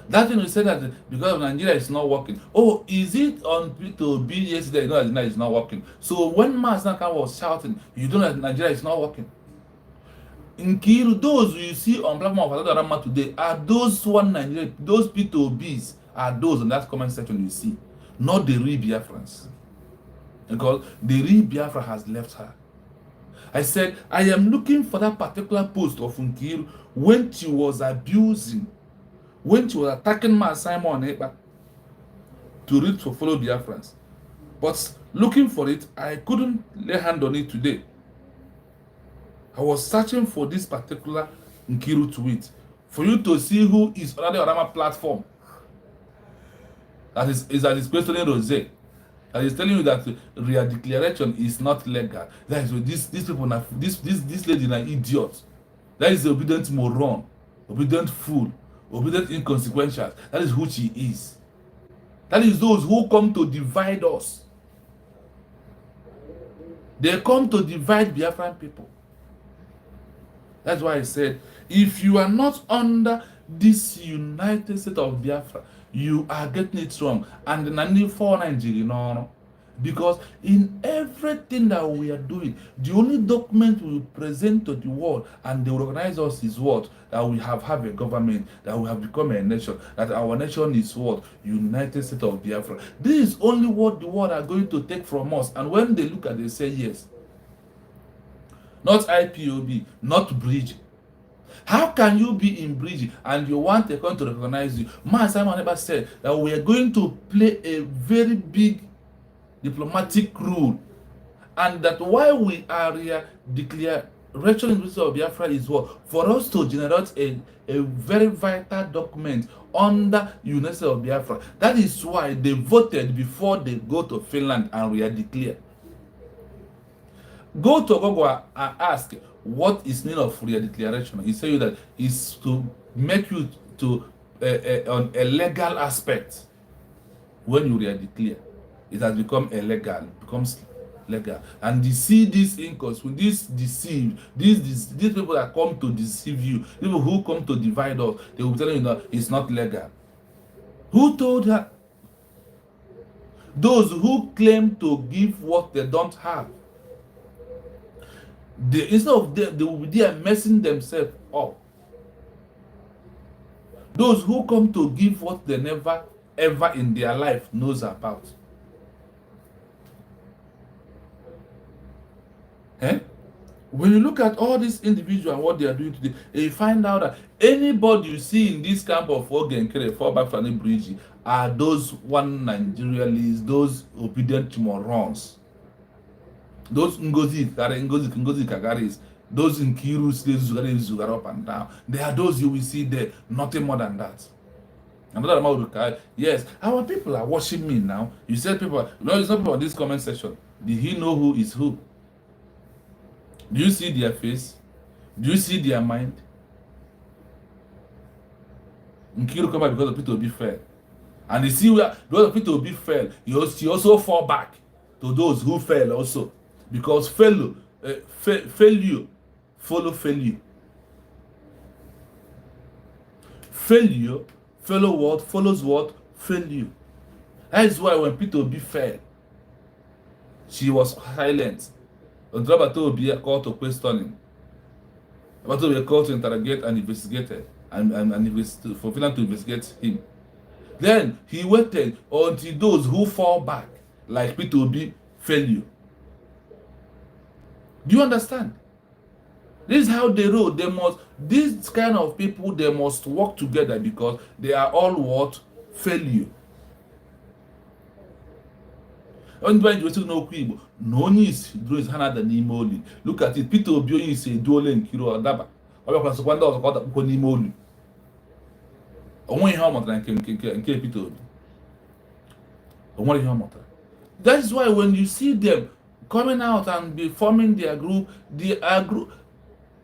That thing we said that because Nigeria is not working. Oh, is it on Peter Obi yesterday? You know that Nigeria is not working. So when Masnaka was shouting, you don't know that Nigeria is not working. In Kiru, those you see on platform of Rama today are those one Nigeria, those Peter Obis are those in that comment section you see, not the real Biafrans. Because the real Biafra has left her. I said, I am looking for that particular post of Nkiru when she was abusing, when she was attacking Simon to read for follow Biafrans. But looking for it, I couldn't lay hand on it today. I was searching for this particular Nkiru tweet for you to see who is on the Orama platform. That is questioning Rose. That is telling you that real declaration is not legal. That is these people, this lady is an idiot. That is the obedient moron, obedient fool, obedient inconsequential. That is who she is. That is those who come to divide us. They come to divide Biafran people. That's why I said, if you are not under this United States of Biafra, you are getting it wrong. And the 4 Nigeria, no. Because in everything that we are doing, the only document we present to the world and they will recognize us is what? That we have a government, that we have become a nation, that our nation is what? United States of Biafra. This is only what the world are going to take from us. And when they look at it, they say yes. Not IPOB, not bridge. How can you be in bridge and you want a country to recognize you? Simon never said that we are going to play a very big diplomatic role, and that why we are here declaration in the of Biafra is what? For us to generate a very vital document under United States of Biafra. That is why they voted before they go to Finland and we are declared. Go to Google and ask what is meaning of real declaration. He say you that is to make you to on a legal aspect. When you real declare, it has become illegal, becomes legal. And you see this incos with this deceive, these people that come to deceive you, people who come to divide us, they will tell you that it's not legal. Who told her? Those who claim to give what they don't have. Instead of them, they will be there messing themselves up. Those who come to give what they never ever in their life knows about. Eh? When you look at all these individuals and what they are doing today, you find out that anybody you see in this camp of Ogenkere, fall back from the bridge, are those one Nigerians, those obedient morons, those Ngozi Kagaris, those Nkiru Zugar up and down. They are those you will see there, nothing more than that. Another amount, yes, our people are watching me now. You said people, no, it's not people on this comment section. Did he know who is who? Do you see their face? Do you see their mind? Nkiru come back because of Peter Obi fell. And you see where because of Peter Obi fell, he also fall back to those who fell also. Because failure follow failure. Failure follows what? Failure. That is why when Peter Obi fell, she was silent. Until Abato Obi called to questioning. Abato Obi called to interrogate and investigated for Finland to investigate him. Then he waited until those who fall back, like Peter Obi, failure. Do you understand? This is how they roll. These kind of people, they must work together because they are all what? Failure. Look at it. Peter Obi is a dual in Kiro Daba. That is why when you see them coming out and be forming their group,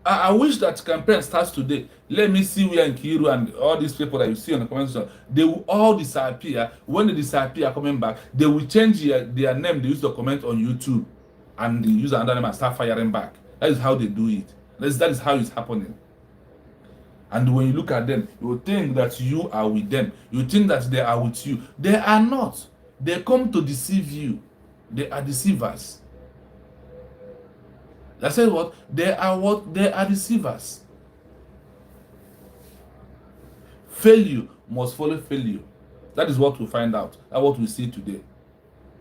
I wish that campaign starts today. Let me see where Nkiru and all these people that you see on the comment section, they will all disappear. When they disappear coming back, they will change their name. They use to comment on YouTube and they use another name and start firing back. That is how they do it. That is how it's happening. And when you look at them, you think that you are with them. You think that they are with you. They are not. They come to deceive you. They are deceivers. I said what? They are deceivers. Failure must follow failure. That is what we find out. That's what we see today.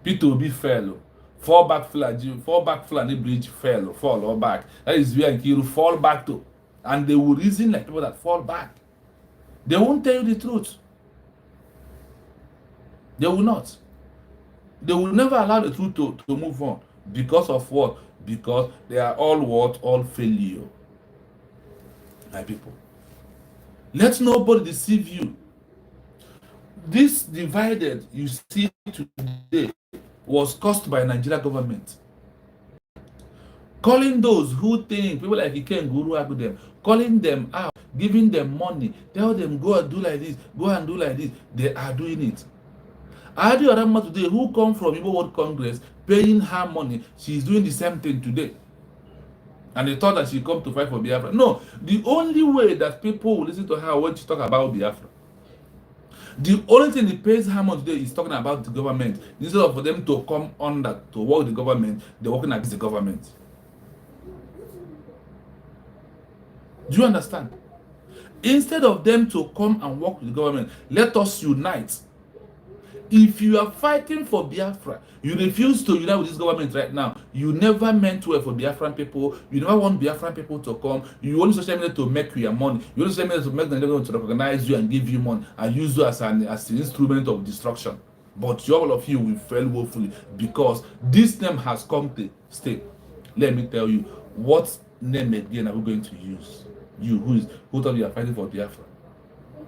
Peter Obi fell. Fall back Fulani Bridge fell. Fall or back. That is where Nkiru fall back to. And they will reason like people that fall back. They won't tell you the truth. They will not. They will never allow the truth to move on. Because of what? Because they are all what? All failure. My people. Let nobody deceive you. This divided you see today was caused by Nigeria government. Calling those who think, people like Iken Guru Abudem, calling them out, giving them money, tell them go and do like this, go and do like this. They are doing it. Adi Orama today, who come from Igbo World Congress, paying her money, she's doing the same thing today. And they thought that she come to fight for Biafra. No, the only way that people will listen to her when she talk about Biafra, the only thing that pays her money today is talking about the government. Instead of for them to come under to work with the government, they're working against the government. Do you understand? Instead of them to come and work with the government, let us unite. If you are fighting for Biafra, you refuse to unite with this government right now, you never meant well for Biafran people, you never want Biafran people to come, you only social media to make your money, you only social media to make the government to recognize you and give you money and use you as an instrument of destruction. But all of you will fail woefully because this name has come to stay. Let me tell you, what name again are we going to use? You who thought you are fighting for Biafra,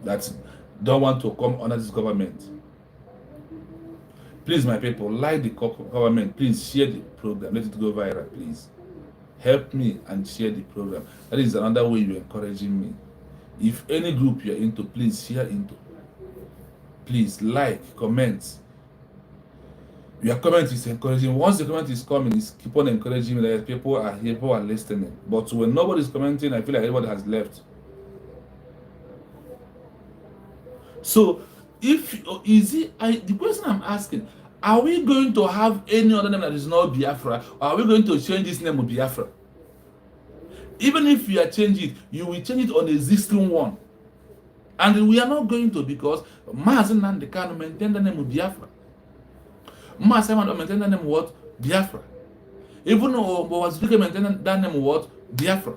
that don't want to come under this government. Please, my people, like the government. Please share the program. Let it go viral, please. Help me and share the program. That is another way you're encouraging me. If any group you're into, please share into. Please like, comment. Your comment is encouraging. Once the comment is coming, it's keep on encouraging me that people are here, people are listening. But when nobody's commenting, I feel like everybody has left. So, the question I'm asking, are we going to have any other name that is not Biafra, or are we going to change this name to Biafra? Even if you are changing it, you will change it on the existing one. And we are not going to, because Mazi Nnamdi Kanu maintain the name of Biafra. Mazi Simon maintain the name what? Biafra. Even though Owazirike maintain that name what? Biafra.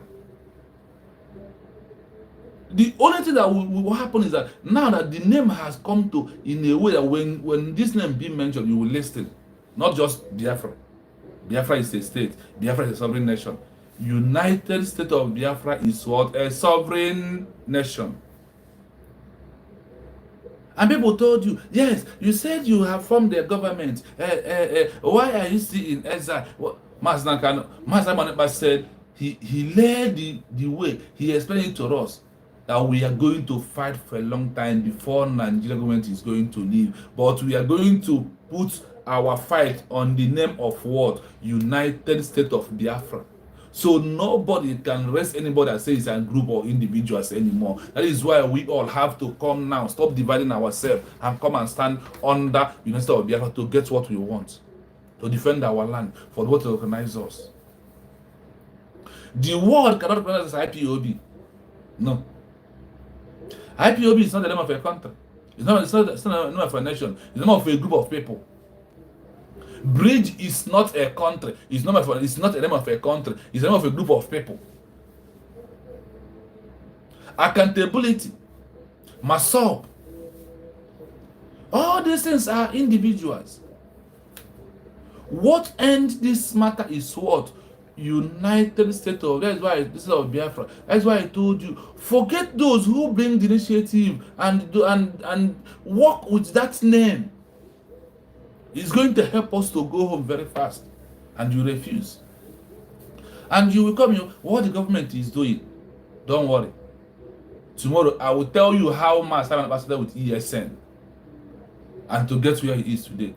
The only thing that will happen is that now that the name has come to in a way that when this name being mentioned, you will listen. Not just Biafra. Biafra is a state. Biafra is a sovereign nation. United States of Biafra is what? A sovereign nation. And people told you, yes, you said you have formed the government. Why are you still in exile? Well, Mazi Nnamdi Kanu said he led the way. He explained it to us that we are going to fight for a long time before Nigeria government is going to leave. But we are going to put our fight on the name of what? United States of Biafra. So nobody can arrest anybody that says it's a group or individuals anymore. That is why we all have to come now, stop dividing ourselves, and come and stand under United States of Biafra to get what we want, to defend our land, for what to recognize us. The world cannot recognize us as IPOB. No. IPOB is not the name of a country. It's not the name of a nation. It's the name of a group of people. Bridge is not a country. It's not a name of a country. It's the name of a group of people. Accountability, MASOP, all these things are individuals. What ends this matter is what? United States of, that's why this is of Biafra. That's why I told you, forget those who bring the initiative and work with that name. It's going to help us to go home very fast, and you refuse. And you will come, what the government is doing. Don't worry. Tomorrow I will tell you how Mazi Simon ambassador with ESN and to get where he is today.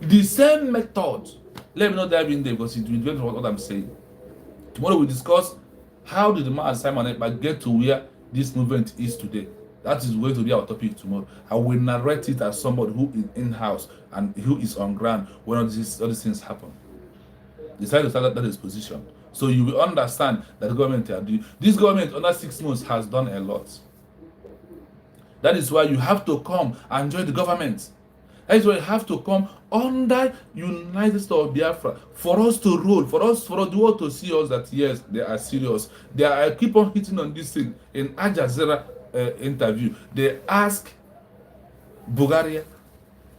The same method. Let me not dive in there because it will depend on what I'm saying. Tomorrow we discuss how did Mazi Simon get to where this movement is today. That is going to be our topic tomorrow. I will narrate it as somebody who is in-house and who is on ground when all these things happen. Decide to start that position. So you will understand that the government are doing. This government under 6 months has done a lot. That is why you have to come and join the government. That is why you have to come under United States of Biafra for us to roll, for the world to see us that yes, they are serious. I keep on hitting on this thing in Al Jazeera interview. They ask Bulgaria.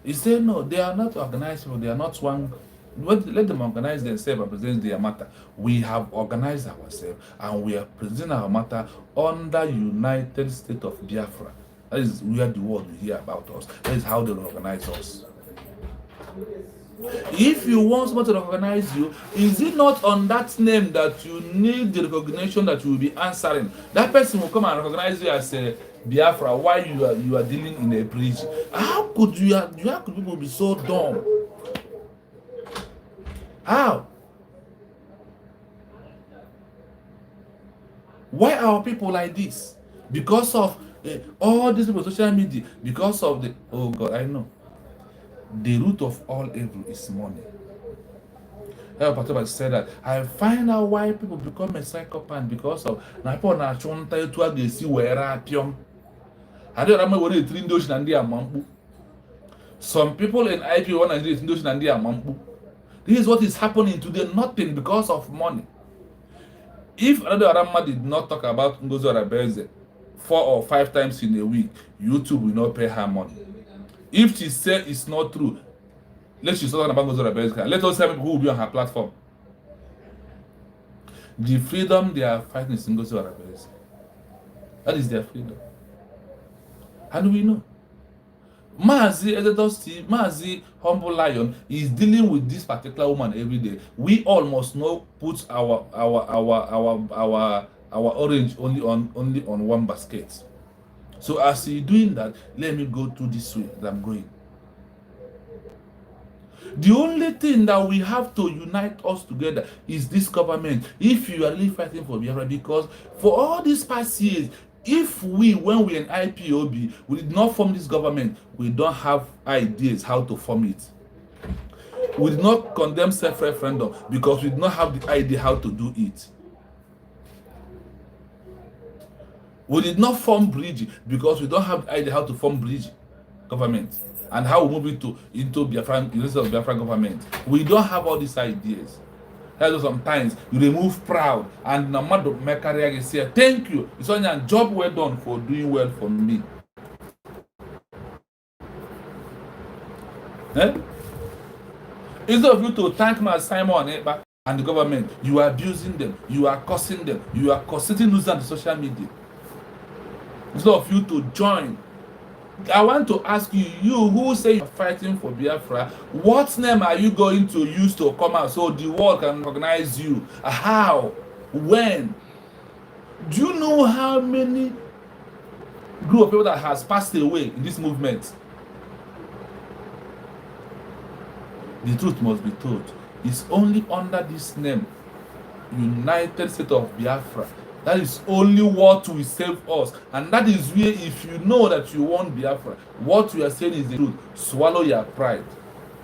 He said no, they are not organized. They are not one. Let them organize themselves and present their matter. We have organized ourselves and we are presenting our matter under United States of Biafra. That is where the world will hear about us. That is how they will organize us. If you want someone to recognize you, is it not on that name that you need the recognition that you will be answering? That person will come and recognize you as a Biafra while you are dealing in a bridge. How could people be so dumb? How? Why are people like this? Because of all these people on social media, because of the, oh God, I know. The root of all evil is money. Pastor said that I find out why people become a psychopath because of I don't know what it is and they are mampu. Some people in IP want to do it and they are mampu. This is what is happening today, nothing because of money. If another Arama did not talk about Ngozi Arabeze 4 or 5 times in a week, YouTube will not pay her money. If she said it's not true, let's just talk about Ngozi Arabeze. Let us have people who will be on her platform. The freedom they are fighting is Ngozi Arabeze. That is their freedom. And we know. Mazi Humble Lion is dealing with this particular woman every day. We all must know put our orange only on one basket. So as he's doing that, let me go through this way that I'm going. The only thing that we have to unite us together is this government. If you are really fighting for Biafra, because for all these past years, if when we're in IPOB, we did not form this government, we don't have ideas how to form it. We did not condemn self-referendum because we did not have the idea how to do it. We did not form bridge because we don't have idea how to form bridge government and how we move into Biafran, University of Biafra government. We don't have all these ideas. That's why sometimes you remove proud and Namado Mekaria say, thank you. It's only a job well done for doing well for me. Eh? Instead of you to thank my Simon and the government, you are abusing them, you are cursing them, you are constantly losing the social media. Instead of you to join, I want to ask you, you who say you're fighting for Biafra, what name are you going to use to come out so the world can recognize you? How? When? Do you know how many group of people that has passed away in this movement? The truth must be told. It's only under this name, United States of Biafra. That is only what will save us. And that is where, if you know that you want Biafra, what you are saying is the truth. Swallow your pride.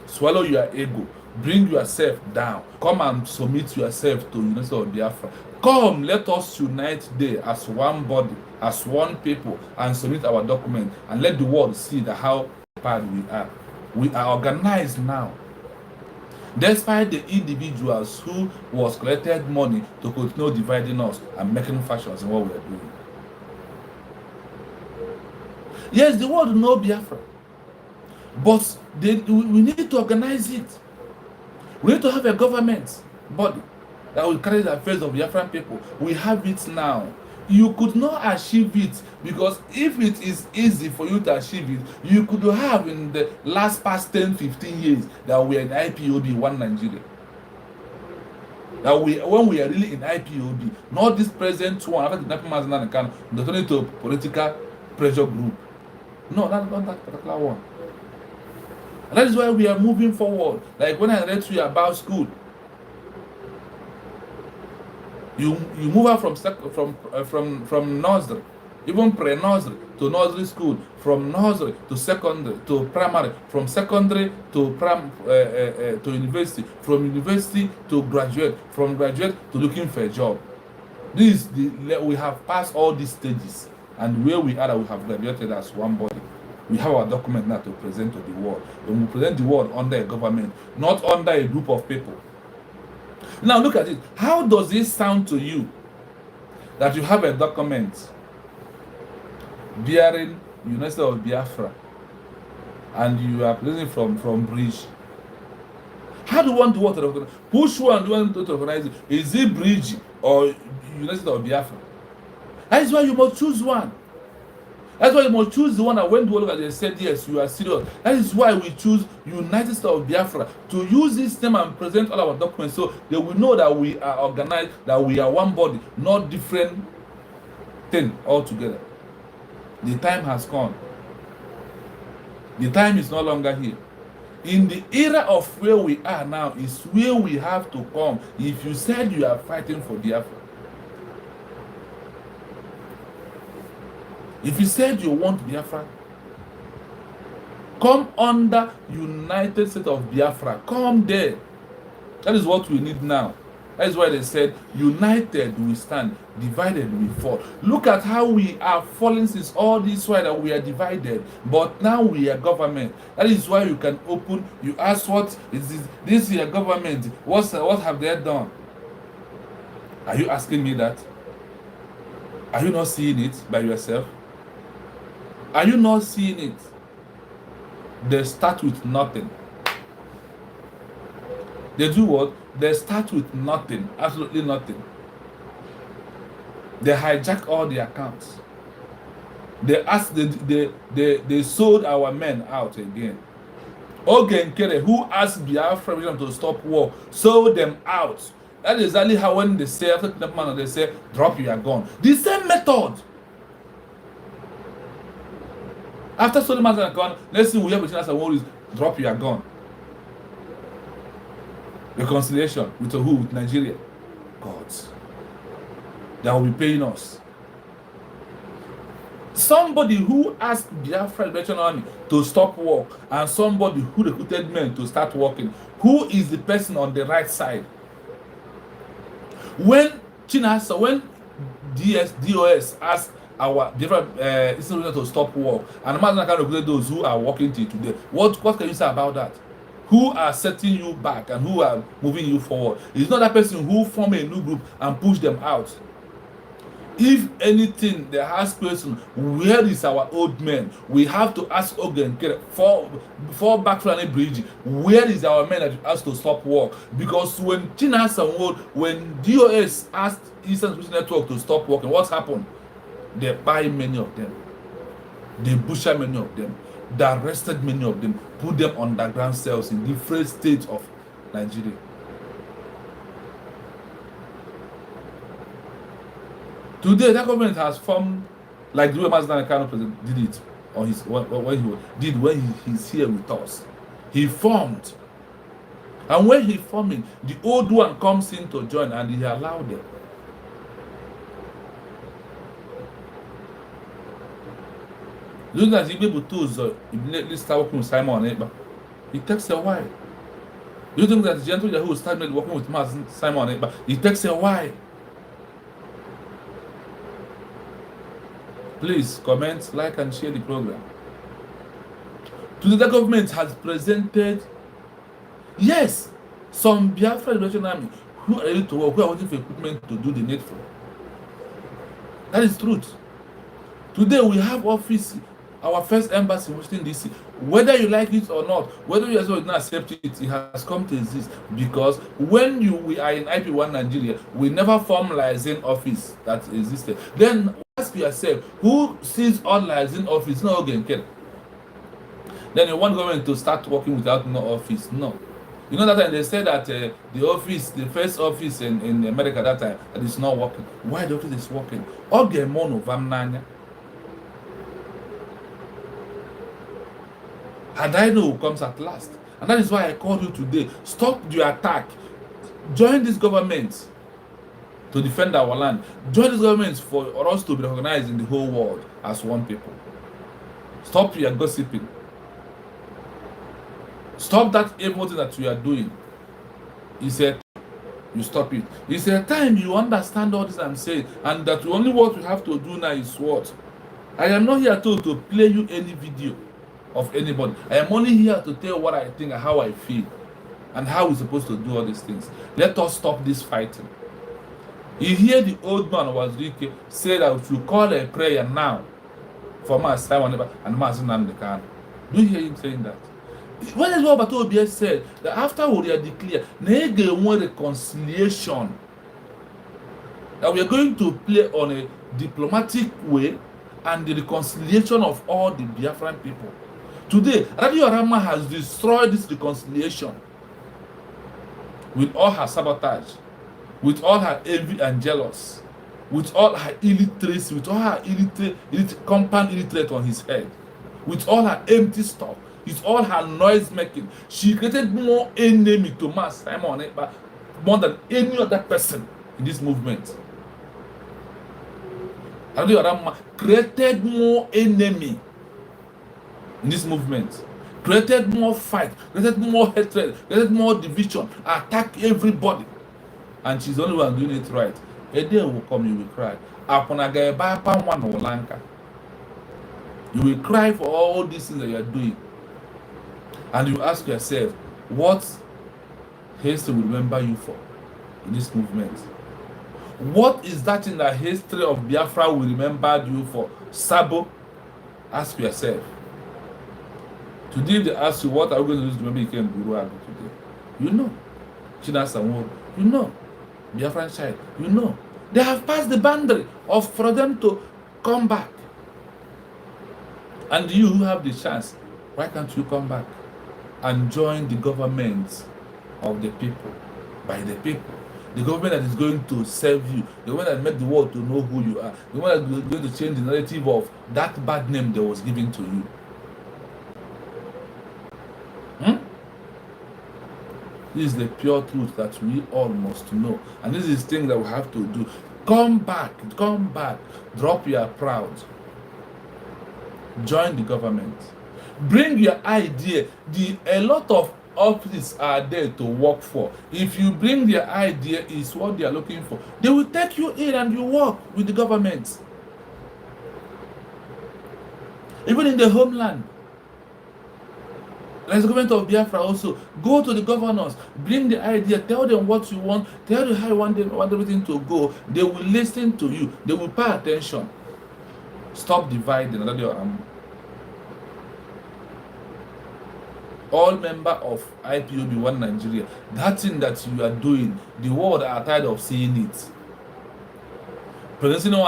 Swallow your ego. Bring yourself down. Come and submit yourself to United States of Biafra. Come, let us unite there as one body, as one people, and submit our document. And let the world see that how bad we are. We are organized now. Despite the individuals who was collected money to continue dividing us and making fashions in what we are doing. Yes, the world know Biafra, but we need to organize it. We need to have a government body that will carry the affairs of Biafran people. We have it now. You could not achieve it, because if it is easy for you to achieve it, you could have in the past 10-15 years that we are in IPOB, one Nigeria. That when we are really in IPOB, not this present one after the National can turn into a political pressure group. No, not that particular one. And that is why we are moving forward. Like when I read to you about school, you move out from nursery, even pre-nursery to nursery school, from nursery to secondary to primary, from secondary to to university, from university to graduate, from graduate to looking for a job. This we have passed all these stages, and where we are, we have graduated as one body. We have our document now to present to the world. And we present the world under a government, not under a group of people. Now look at it. How does it sound to you that you have a document bearing United States of Biafra and you are presenting from Bridge? How do you want the world to recognize? Which one do you want to recognize? Is it Bridge or United States of Biafra? That is why you must choose one. That's why you must choose the one that when the world look at it, they said, yes, you are serious. That is why we choose United States of Biafra, to use this name and present all our documents so they will know that we are organized, that we are one body, not different thing altogether. The time has come. The time is no longer here. In the era of where we are now is where we have to come. If you said you are fighting for Biafra, if you said you want Biafra, come under United States of Biafra. Come there. That is what we need now. That is why they said, united we stand, divided we fall. Look at how we are falling since all this while that we are divided. But now we are government. That is why you can open, you ask what is this is your government. What have they done? Are you asking me that? Are you not seeing it by yourself? Are you not seeing it? They start with nothing. They do what? They start with nothing, absolutely nothing. They hijack all the accounts. They sold our men out again. Ogen Kere, who asked Biafra to stop war, sold them out. That is exactly how when they say after kidnapping, they say, drop your gun. The same method. After Solomon and gun, let's see we have between us and worries, drop your gun. Reconciliation with who? With Nigeria. God. That will be paying us. Somebody who asked Biafra Liberation Army to stop war, and somebody who recruited men to start working. Who is the person on the right side? When DOS asked our different institutions to stop work, and I'm not going to regulate those who are working till today. What can you say about that? Who are setting you back and who are moving you forward? It's not that person who form a new group and push them out. If anything, they ask question, where is our old men? We have to ask again for back from any bridge. Where is our men that asked to stop work? Because when China when DOS asked Eastern Switch Network to stop working, what happened? They buy many of them. They butcher many of them. They arrested many of them, put them on underground cells in different states of Nigeria. Today, that government has formed, like the way Mazda Kano president did it on his when he's here with us. He formed, and when he forming, the old one comes in to join, and he allowed them. Looking at the able to immediately start working with Simon Ekpa. It takes a while. You think that the gentleman who started working with Simon Ekpa, it takes a while. Please comment, like, and share the program. Today, the government has presented, yes, some Biafra Liberation Army who are ready to work, who are waiting for equipment to do the needful. That is truth. Today, we have office, our first embassy in Washington, D.C. Whether you like it or not, whether you also not accept it, it has come to exist because when we are in IP1 Nigeria, we never form liaison office that existed. Then ask yourself, who sees all liaison office? No, again, then you want government to start working without no office? No. You know that time they said that the first office in America that time, that is not working. Why the office is working? Oge mono vamnanya. And I know who comes at last. And that is why I called you today. Stop the attack. Join this government to defend our land. Join this government for us to be recognized in the whole world as one people. Stop your gossiping. Stop that evil thing that you are doing. He said, you stop it. It's a time you understand all this I'm saying, and that only what we have to do now is what? I am not here to play you any video of anybody. I am only here to tell what I think and how I feel and how we're supposed to do all these things. Let us stop this fighting. You hear the old man was say that if you call a prayer now for Master Simon and Master Namdekan. Do you hear him saying that? When is what Batobi said that after we are declared, there one reconciliation that we are going to play on a diplomatic way and the reconciliation of all the Biafran people. Today, Radio Rama has destroyed this reconciliation with all her sabotage, with all her envy and jealous, with all her illiteracy, with all her compound illiterate on his head, with all her empty stuff, with all her noise making. She created more enemy to Master Simon Ekpa more than any other person in this movement. Radio Rama created more enemy in this movement, created more fight, created more hatred, created more division, attack everybody, and she's the only one doing it right. A day will come, you will cry. You will cry for all these things that you are doing, and you ask yourself, what history will remember you for in this movement? What is that in the history of Biafra will remember you for? Sabo, ask yourself. Today they ask you, what are we going to do to remember you came Guru Agu today? You know. China Samuel, you know. Biafran child, you know. They have passed the boundary for them to come back. And you who have the chance, why can't you come back and join the government of the people, by the people? The government that is going to serve you, the one that made the world to know who you are, the one that is going to change the narrative of that bad name that was given to you. This is the pure truth that we all must know. And this is the thing that we have to do. Come back, drop your proud. Join the government. Bring your idea. A lot of offices are there to work for. If you bring their idea is what they are looking for, they will take you in and you work with the government. Even in the homeland, as the government of Biafra also, go to the governors, bring the idea, tell them what you want, tell them how you want everything to go. They will listen to you. They will pay attention. Stop dividing. All member of IPOB One Nigeria, that thing that you are doing, the world are tired of seeing it. Presenting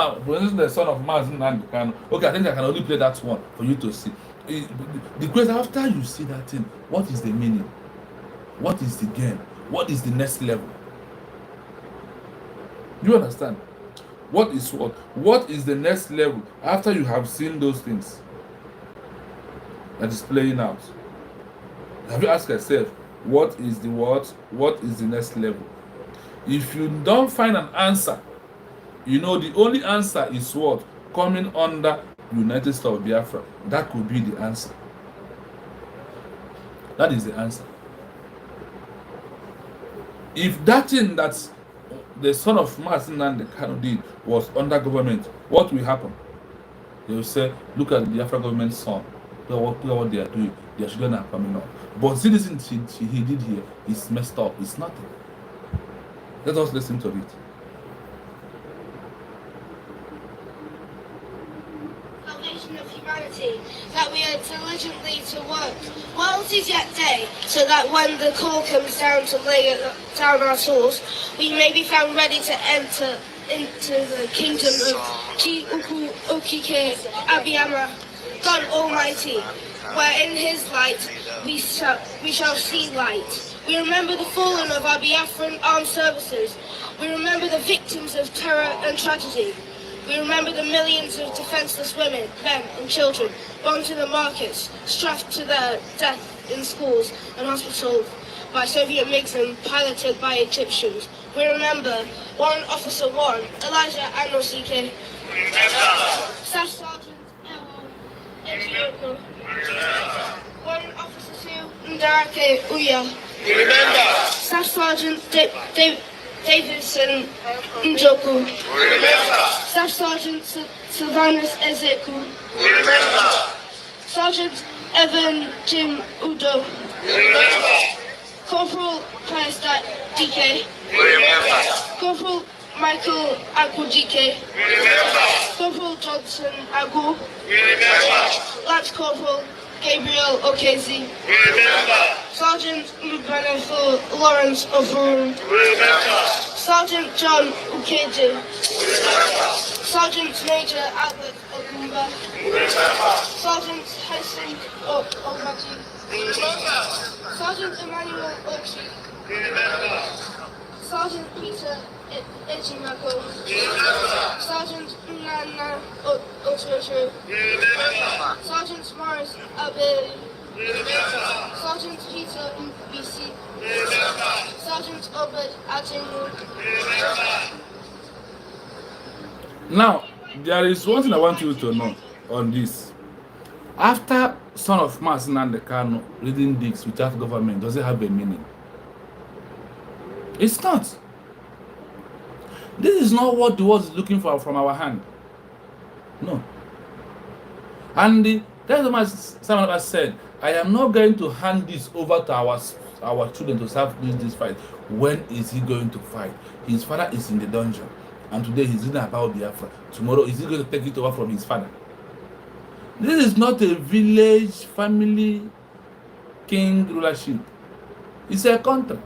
the son of Mazen and Kano. Okay, I think I can only play that one for you to see. The question, after you see that thing, what is the meaning? What is the gain? What is the next level? You understand? What is what? What is the next level after you have seen those things that is playing out? Have you asked yourself, what is the what? What is the next level? If you don't find an answer, you know the only answer is what? Coming under United States of Biafra. That could be the answer. That is the answer. If that thing that the son of Mazen and Kano did was under government, what will happen? They will say, look at the Biafra government's son. Look at what they are doing. Their children are coming up. But see this thing he did here is messed up. It's nothing. Let us listen to it. Salvation of humanity, that we are diligently to work while it is yet day, so that when the call comes down to lay down our souls, we may be found ready to enter into the kingdom of Chi Uku Okike Abiyama, God Almighty, where in his light we shall see light. We remember the fallen of our Biafran armed services. We remember the victims of terror and tragedy. We remember the millions of defenseless women, men and children born to the markets, strapped to their death in schools and hospitals by Soviet MiGs and piloted by Egyptians. We remember Warrant Officer 1, Elijah Anosike, Staff Sergeant Ewo Ejioko, Warrant Officer 2, Ndarake Uya, Staff Sergeant Davidson Njoku, Staff Sergeant Sylvanus Ezeku, Sergeant Evan Jim Udo, Corporal Prestat DK, Corporal Michael Akwujike, Corporal Johnson Agu, Lance Corporal Gabriel Okezi, Sergeant Mbanefo Lawrence Ovun, Sergeant John Ukeje, Sergeant Major Albert Ogumba, Sergeant Hesson Omaji, Sergeant Emmanuel Ochi, Sergeant Peter Ejimako, Sergeant Nana Otojo, Sergeant Morris Abeli, Sergeant Peter BC, Sergeant Obed Ajingu. Now, there is one thing I want you to know on this. After son of Mazen and Kano reading this without government, does it have a meaning? It's not. This is not what the world is looking for from our hand. No. And that's what someone has said. I am not going to hand this over to our children to serve this fight. When is he going to fight? His father is in the dungeon. And today he's reading about Biafra. Tomorrow, is he going to take it over from his father? This is not a village, family, king rulership. It's a country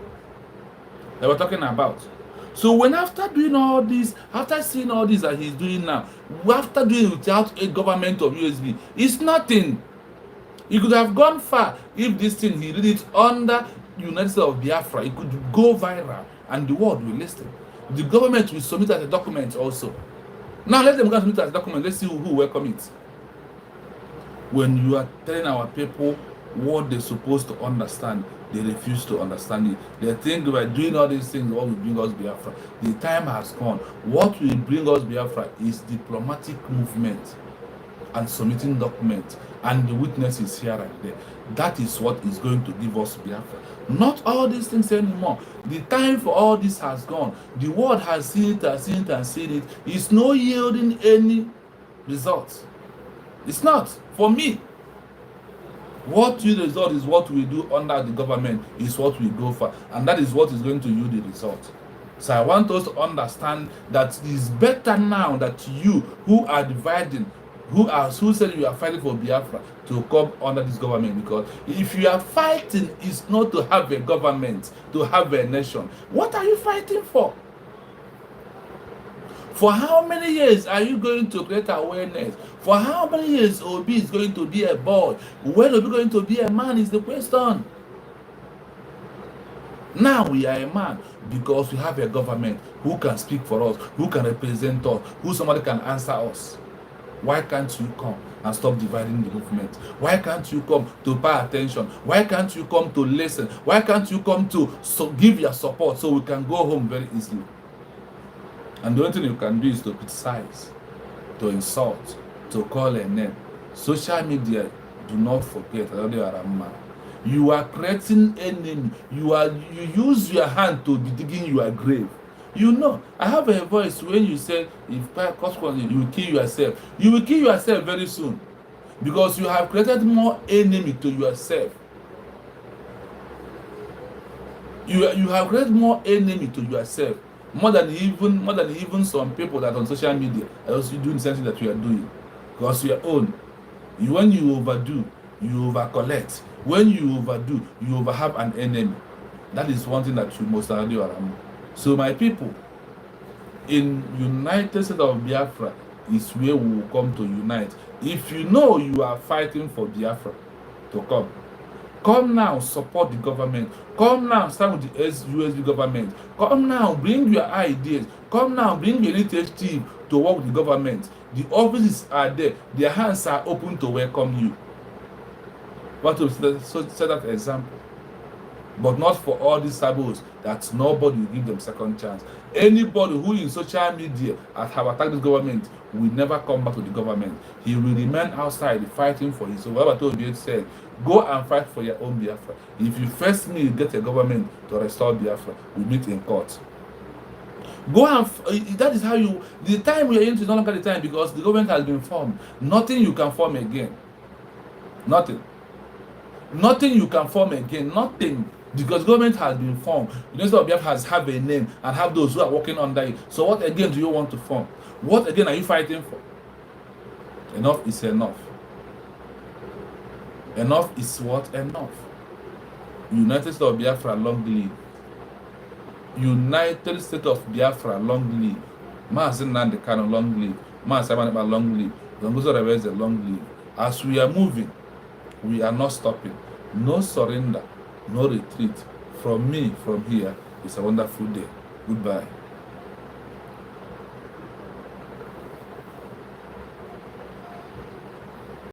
that we're talking about. So when after doing all this, after seeing all this that he's doing now, after doing it without a government of USB, it's nothing. He could have gone far if this thing, he did it under United States of Biafra. It could go viral and the world will listen. The government will submit as a document also. Now let them go and submit as a document. Let's see who welcome it. When you are telling our people what they're supposed to understand, they refuse to understand it. They think by doing all these things, what will bring us Biafra. The time has gone. What will bring us Biafra is diplomatic movement and submitting documents and the witnesses here and there. That is what is going to give us Biafra. Not all these things anymore. The time for all this has gone. The world has seen it and seen it and seen it. It's not yielding any results. It's not. For me, what you result is what we do under the government is what we go for, and that is what is going to yield the result. So I want us to understand that it is better now that you who are dividing, who said you are fighting for Biafra, to come under this government, because if you are fighting is not to have a government, to have a nation, what are you fighting for? For how many years are you going to create awareness? For how many years Obi is going to be a boy? When Obi going to be a man is the question. Now we are a man because we have a government who can speak for us, who can represent us, who somebody can answer us. Why can't you come and stop dividing the movement? Why can't you come to pay attention? Why can't you come to listen? Why can't you come to give your support so we can go home very easily? And the only thing you can do is to criticize, to insult, to call a name. Social media, do not forget, you are creating enemy. You use your hand to be digging your grave. You know, I have a voice when you say, if consequently you will kill yourself. You will kill yourself very soon, because you have created more enemy to yourself. You have created more enemy to yourself, more than even some people that on social media are also doing something that you are doing, because you are own. When you overdo, you over collect. When you overdo, you over have an enemy. That is one thing that you must do around. So my people, in United States of Biafra is where we will come to unite. If you know you are fighting for Biafra to come now, support the government. Come now, stand with the USB government. Come now, bring your ideas. Come now, bring your heritage team to work with the government. The offices are there. Their hands are open to welcome you. What to set that example? But not for all these sabos that nobody will give them second chance. Anybody who in social media have attacked the government will never come back to the government. He will remain outside fighting for his own. Whatever told you said, go and fight for your own Biafra. If you first need to get a government to restore Biafra, we meet in court. Go and that is how you. The time we are into is no longer the time, because the government has been formed. Nothing you can form again. Nothing you can form again. Nothing. Because government has been formed. The University of Biafra has have a name and have those who are working under it. So what again do you want to form? What again are you fighting for? Enough is enough. Enough is what? Enough. United States of Biafra, long live. United States of Biafra, long live. Maazị Nnamdi Kanu, long live. Maazị Amanekpa, long live. Zongozo Rebeze, long live. As we are moving, we are not stopping. No surrender. No retreat. From me, from here, it's a wonderful day. Goodbye.